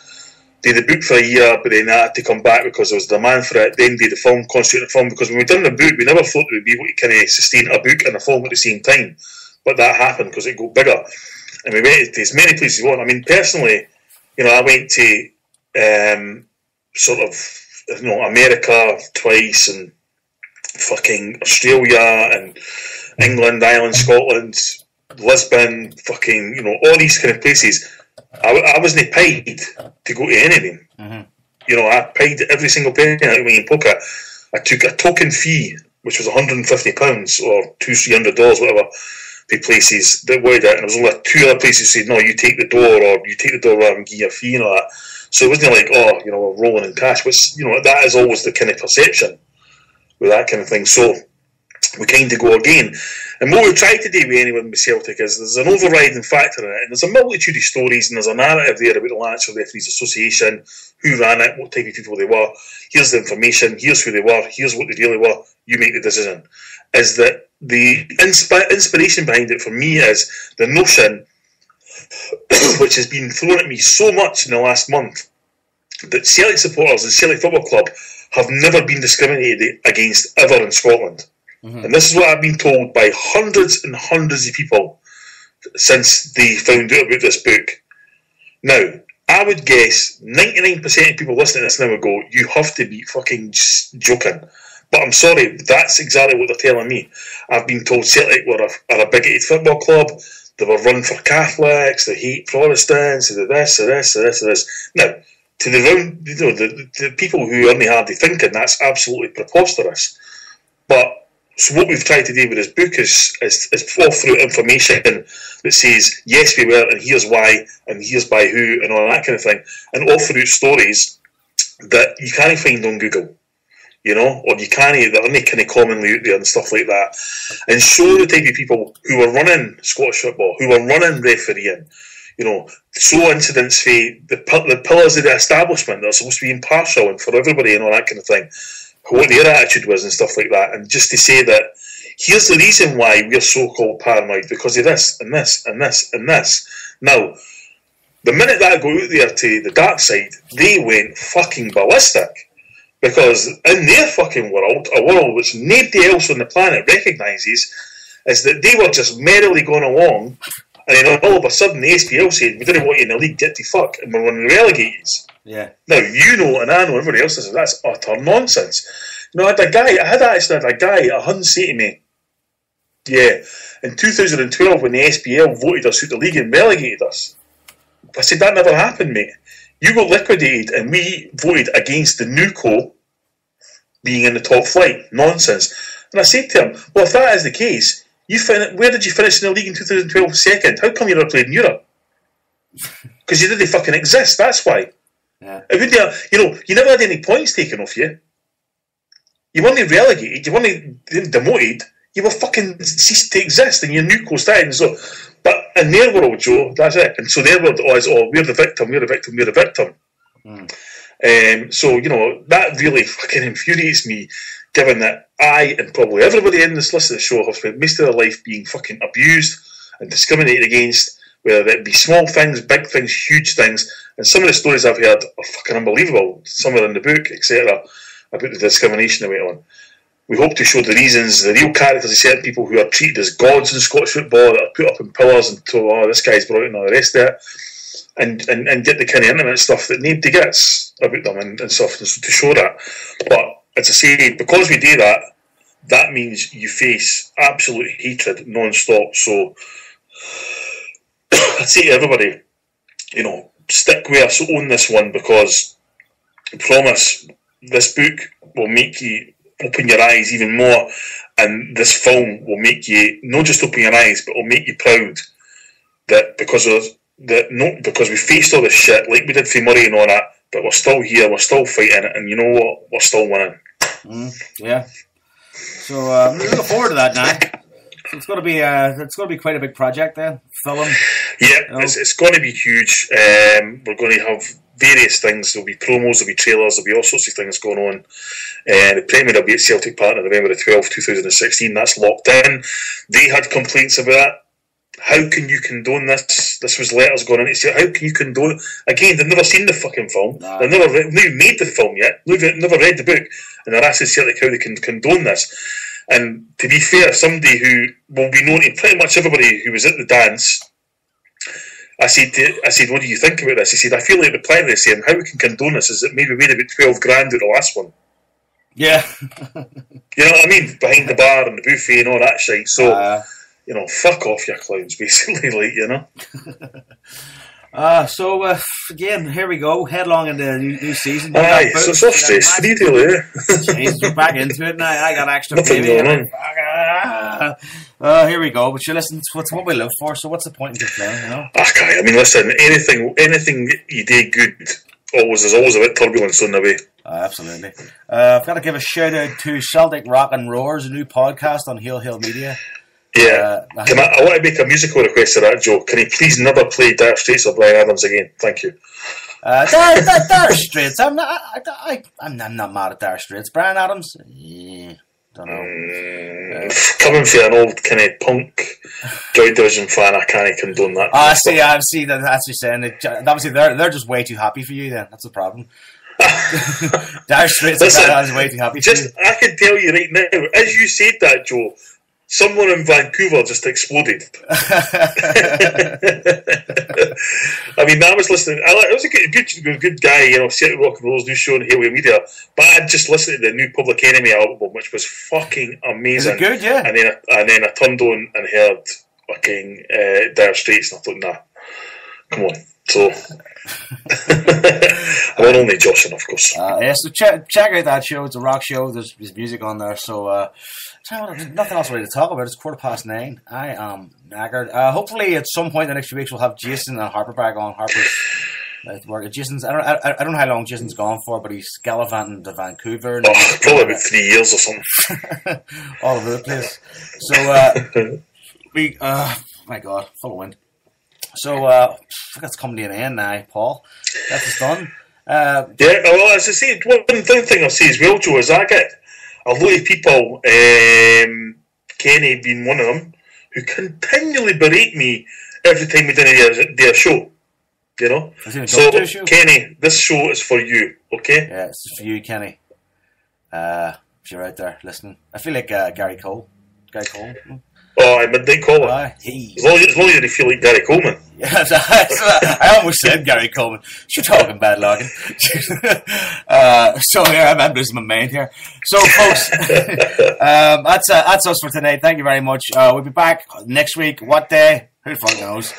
do the book for a year, but then I had to come back because there was demand for it, then do the film, concentrate on the film, because when we done the book, we never thought we'd be able to kind of sustain a book and a film at the same time. But that happened because it got bigger. And we went to as many places we want. I mean, personally, you know, I went to sort of, you know, America twice and fucking Australia and England, Ireland, Scotland, Lisbon, fucking, you know, all these kind of places. I wasn't paid to go to any of them. Mm-hmm. You know, I paid every single penny out of my pocket. I took a token fee, which was £150 or $200-300, whatever, to places that wanted it. And there was only 2 other places that said, no, you take the door, or you take the door rather than give you a fee and all that. So it wasn't like, oh, you know, we're rolling in cash. Which, you know, that is always the kind of perception with that kind of thing. So we kind of go again. And what we try to do with anyone with Celtic is there's an overriding factor in it, and there's a multitude of stories, and there's a narrative there about the Lancashire Referees Association, who ran it, what type of people they were. Here's the information, here's who they were, here's what they really were, you make the decision. Is that the inspiration behind it for me is the notion, which has been thrown at me so much in the last month, that Celtic supporters and Celtic Football Club have never been discriminated against ever in Scotland. Mm-hmm. And this is what I've been told by hundreds and hundreds of people since they found out about this book. Now, I would guess 99% of people listening to this now would go, you have to be fucking joking. But I'm sorry, that's exactly what they're telling me. I've been told Celtic are a bigoted football club. They were run for Catholics. They hate Protestants. They do this, they this, they this, they this. Now, to the people who aren't hardly thinking, that's absolutely preposterous. But so what we've tried to do with this book is fall through information that says, yes, we were, and here's why, and here's by who, and all that kind of thing, and offer out stories that you can't find on Google, or you can't, that aren't kind of commonly out there and stuff like that, and show the type of people who were running Scottish football, who were running refereeing, show incidents for the pillars of the establishment that are supposed to be impartial and for everybody and all that kind of thing, what their attitude was and stuff like that, and just to say that here's the reason why we're so-called paranoid, because of this and this and this and this. Now, the minute that I go out there to the dark side, they went fucking ballistic, because in their fucking world, a world which nobody else on the planet recognises, is that they were just merrily going along, and then all of a sudden the SPL said, we didn't want you in the league, get to fuck, and we're going to relegate you. Yeah. Now, and I know, everybody else says that's utter nonsense. I had a guy at Hun say to me, yeah, in 2012 when the SPL voted us out the league and relegated us, I said, that never happened, mate. You got liquidated and we voted against the NUCO being in the top flight. Nonsense. And I said to him, well, if that is the case, where did you finish in the league in 2012 second? How come you never played in Europe? Because you didn't fucking exist, that's why. Yeah. You never had any points taken off you. You weren't relegated, you weren't demoted, you were fucking ceased to exist and your NUCO started. And so, but in their world, Joe, that's it. And so their world is, we're the victim, we're the victim, we're the victim. So, that really fucking infuriates me, given that I, and probably everybody in this list of the show, have spent most of their life being fucking abused and discriminated against, whether it be small things, big things, huge things. And some of the stories I've heard are fucking unbelievable. Some are in the book, etc., about the discrimination that went on. We hope to show the reasons, the real characters of certain people who are treated as gods in Scottish football, that are put up in pillars and told, this guy's brought and all the rest of it, and get the kind of intimate stuff that nobody gets about them and stuff to show that. But as I say, because we do that, that means you face absolute hatred non-stop. So I'd say to everybody, stick with us, own this one, because I promise this book will make you open your eyes even more, and this film will make you not just open your eyes, but will make you proud that because we faced all this shit like we did for Murray and all that, but we're still here, we're still fighting it, and you know what? We're still winning. Yeah. So I'm looking forward to that now. So it's going to be quite a big project then. Film. Yeah, it's going to be huge. We're going to have various things. There'll be promos, there'll be trailers, there'll be all sorts of things going on. The premiere will be at Celtic Park on November the 12th, 2016. That's locked in. They had complaints about it. How can you condone this? This was letters going in to say, how can you condone it? Again, they've never seen the fucking film. No. They've never made the film yet. They've never read the book. And they're asking Celtic how they can condone this. And to be fair, somebody who will be known to pretty much everybody who was at the dance, I said, what do you think about this? He said, I feel like replying to this saying, how we can condone this is that maybe we made about 12 grand out the last one. Yeah. You know what I mean? Behind the bar and the buffet and all that shit. So, fuck off, you clowns, basically, So again, here we go, headlong into the new season. Aye, so it's off stress free deal, Jeez, we're back into it now. I got extra nothing baby. Going on. Here we go. But you listen, it's what we live for. So what's the point in complaining? Okay, I mean, listen, anything you do good, there's always a bit of turbulence on the way. Absolutely. I've got to give a shout out to Celtic Rock and Roars, a new podcast on HailHailMedia. Yeah, I want to make a musical request to that, Joe. Can you please never play Dire Straits or Bryan Adams again? Thank you. Dire Straits. I'm not mad at Dire Straits. Bryan Adams. Don't know. Coming from an old kind of punk Joy Division fan, I can't condone that. I see that. That's what you're saying. Obviously, they're just way too happy for you. Then that's the problem. Dire Straits. Listen, way too happy. For you. I can tell you right now, as you said that, Joe. someone in Vancouver just exploded. I mean, I was listening. It was a good guy, you know, Celtic Rock and Roll's new show on HailHailMedia. But I just listened to the new Public Enemy album, which was fucking amazing. Is it good? Yeah. And then I turned on and heard fucking Dire Straits, and I thought, nah, come on. So I'm only joshing, of course. Yeah, so check out that show. It's a rock show. There's music on there. So there's nothing else really to talk about. It's 9:15. I am knackered. Hopefully, at some point in the next few weeks, we'll have Jason and Harper back on. Harper's work. Jason's. I don't know how long Jason's gone for, but he's gallivanting to Vancouver. And probably about 3 years or something. All over the place. So my God, full of wind. So that's coming to an end now, Paul. That's done. Yeah, well, as I say, one thing I'll say as well, Joe, is I get a lot of people, Kenny being one of them, who continually berate me every time we do a show. You know? So, Kenny, this show is for you, okay? Yeah, it's for you, Kenny. If you're out there listening. I feel like Gary Cole. Gary Cole. Oh, I midnight caller. As long as you feel like Gary Coleman. Yeah, I almost said Gary Coleman. You're talking bad, Logan. So yeah, I'm losing my mind here. So, folks, that's us for tonight. Thank you very much. We'll be back next week. What day? Who the fuck knows?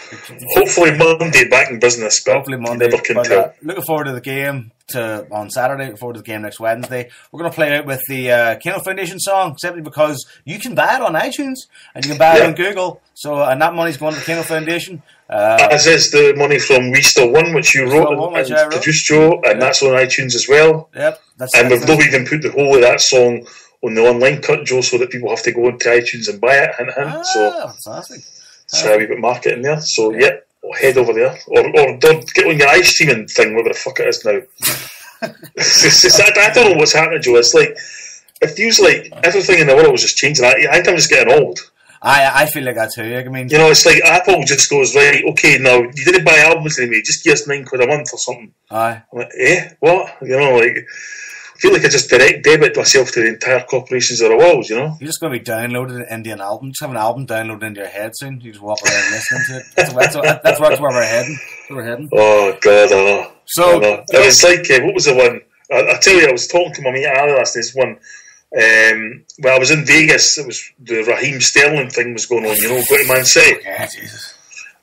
Hopefully Monday, back in business. But hopefully Monday. Never can tell. Looking forward to the game on Saturday. Looking forward to the game next Wednesday. We're going to play out with the Kano Foundation song, simply because you can buy it on iTunes and you can buy it on Google. So, and that money's going to the Kano Foundation. As is the money from We Still Won, which you wrote and produced, Joe, and that's on iTunes as well. Yep. And we've not even put the whole of that song on the online cut, Joe, so that people have to go into iTunes and buy it. Fantastic. So we got marketing there. So yeah, we'll head over there, or get on your iStreaming thing, whatever the fuck it is now. I don't know what's happening, Joe. It's like it feels like everything in the world is just changing. I think I'm just getting old. I feel like that too. I mean, you know, it's like Apple just goes, right, okay, now you didn't buy albums anymore, just give us £9 a month or something. Aye. I'm like, what? You know, like, I feel like I just direct debit myself to the entire corporations of the world, you know? You're just going to be downloading an Indian album. Just have an album downloaded into your head soon. You just walk around listening to it. That's where we're heading. Oh, God, I know. So, it was like, what was the one? I tell you, I was talking to my mate Ali last night, this one. Well, I was in Vegas. It was the Raheem Sterling thing was going on, you know, go to Man City. Yeah, Jesus.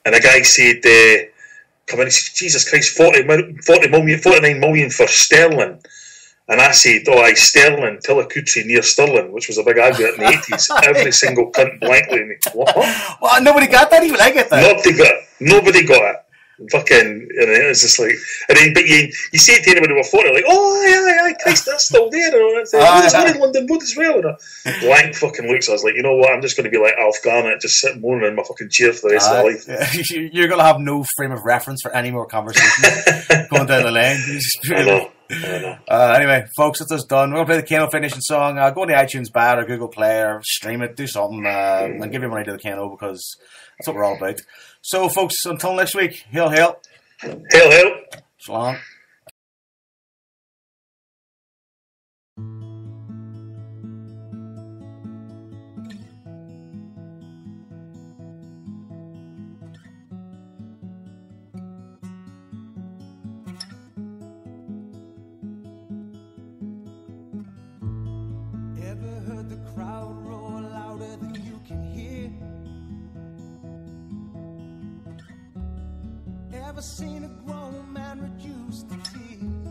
And a guy said, come in, he said, Jesus Christ, 49 million for Sterling. And I said, Sterling, Tilakutri near Stirling, which was a big advert in the 80s. Every single cunt blankly. And what? Well, nobody got that? Even I get that. Nobody got it. Fucking, and it's just like, and then, but you say it to anybody over 40, like, aye, Christ, that's still there. There's one in London Road as well. Blank fucking looks. I was like, you know what? I'm just going to be like Alf Garnett, just sitting moaning in my fucking chair for the rest of my life. Yeah. You're going to have no frame of reference for any more conversation going down the lane. I know. Anyway, folks, that's us done. We're going to play the Kano Foundation song. Go to the iTunes bar or Google Play or stream it, do something, and give your money to the Kano, because that's what we're all about. So, folks, until next week, hail, hail. Hail, hail. So long. Ever heard the crowd roar louder than you can hear? Ever seen a grown man reduced to tears?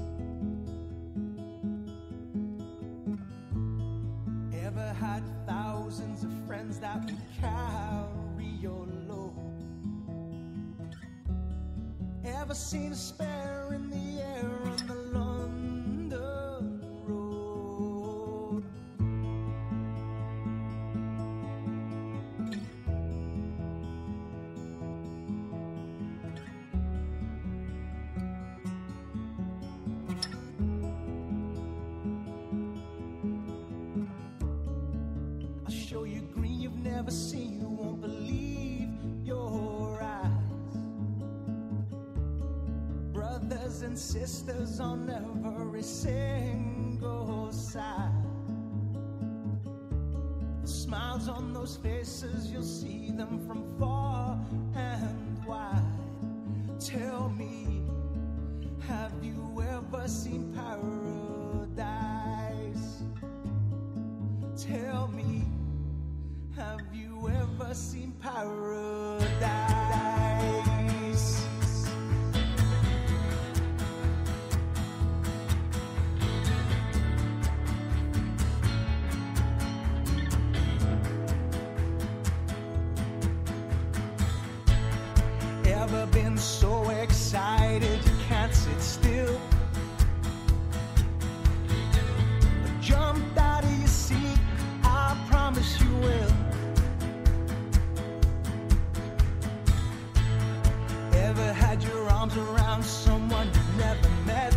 Ever had thousands of friends that would carry your load? Ever seen a sparrow in the air on the London road? I'll show you green you've never seen, you won't believe your eyes. Brothers and sisters on every single side. The smiles smiles on those faces, you'll see them from far and wide. Tell me, have you ever seen paradise? Tell me, have you ever seen paradise? Ever been so excited you can't sit still? Jumped out of your seat, I promise you will. Ever had your arms around someone you never met?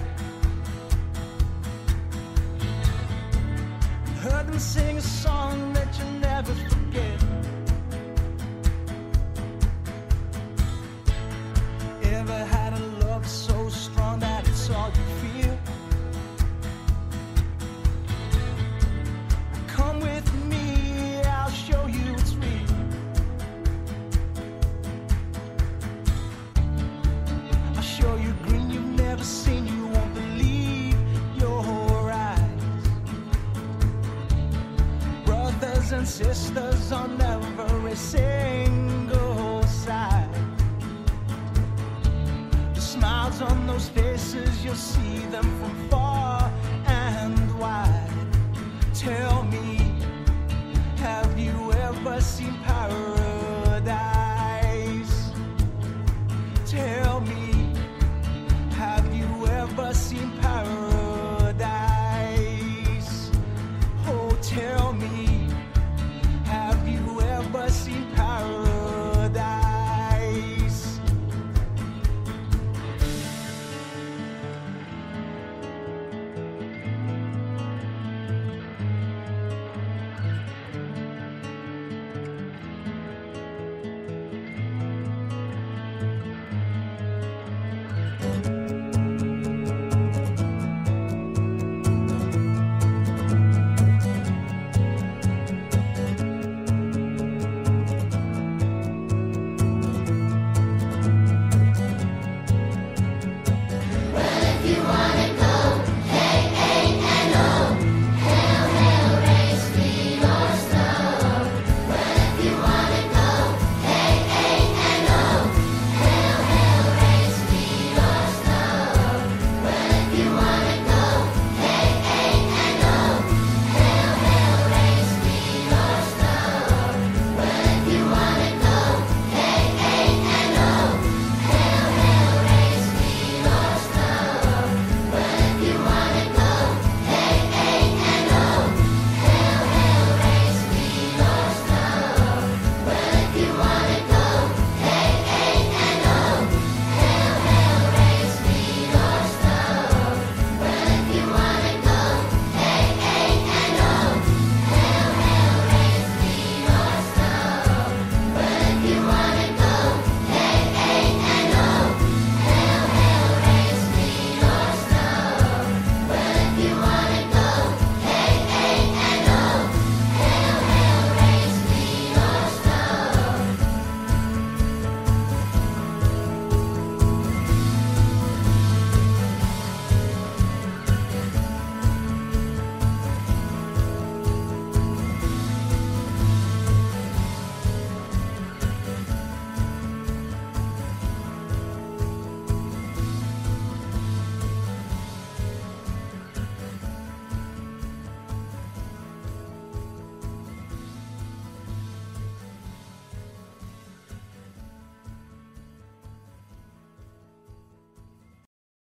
Heard them sing a song that you'll never forget. Ever had a love so strong that it's all you feel? Come with me, I'll show you it's real. I'll show you green you've never seen, you won't believe your eyes. Brothers and sisters on every single side. Smiles on those faces, you'll see them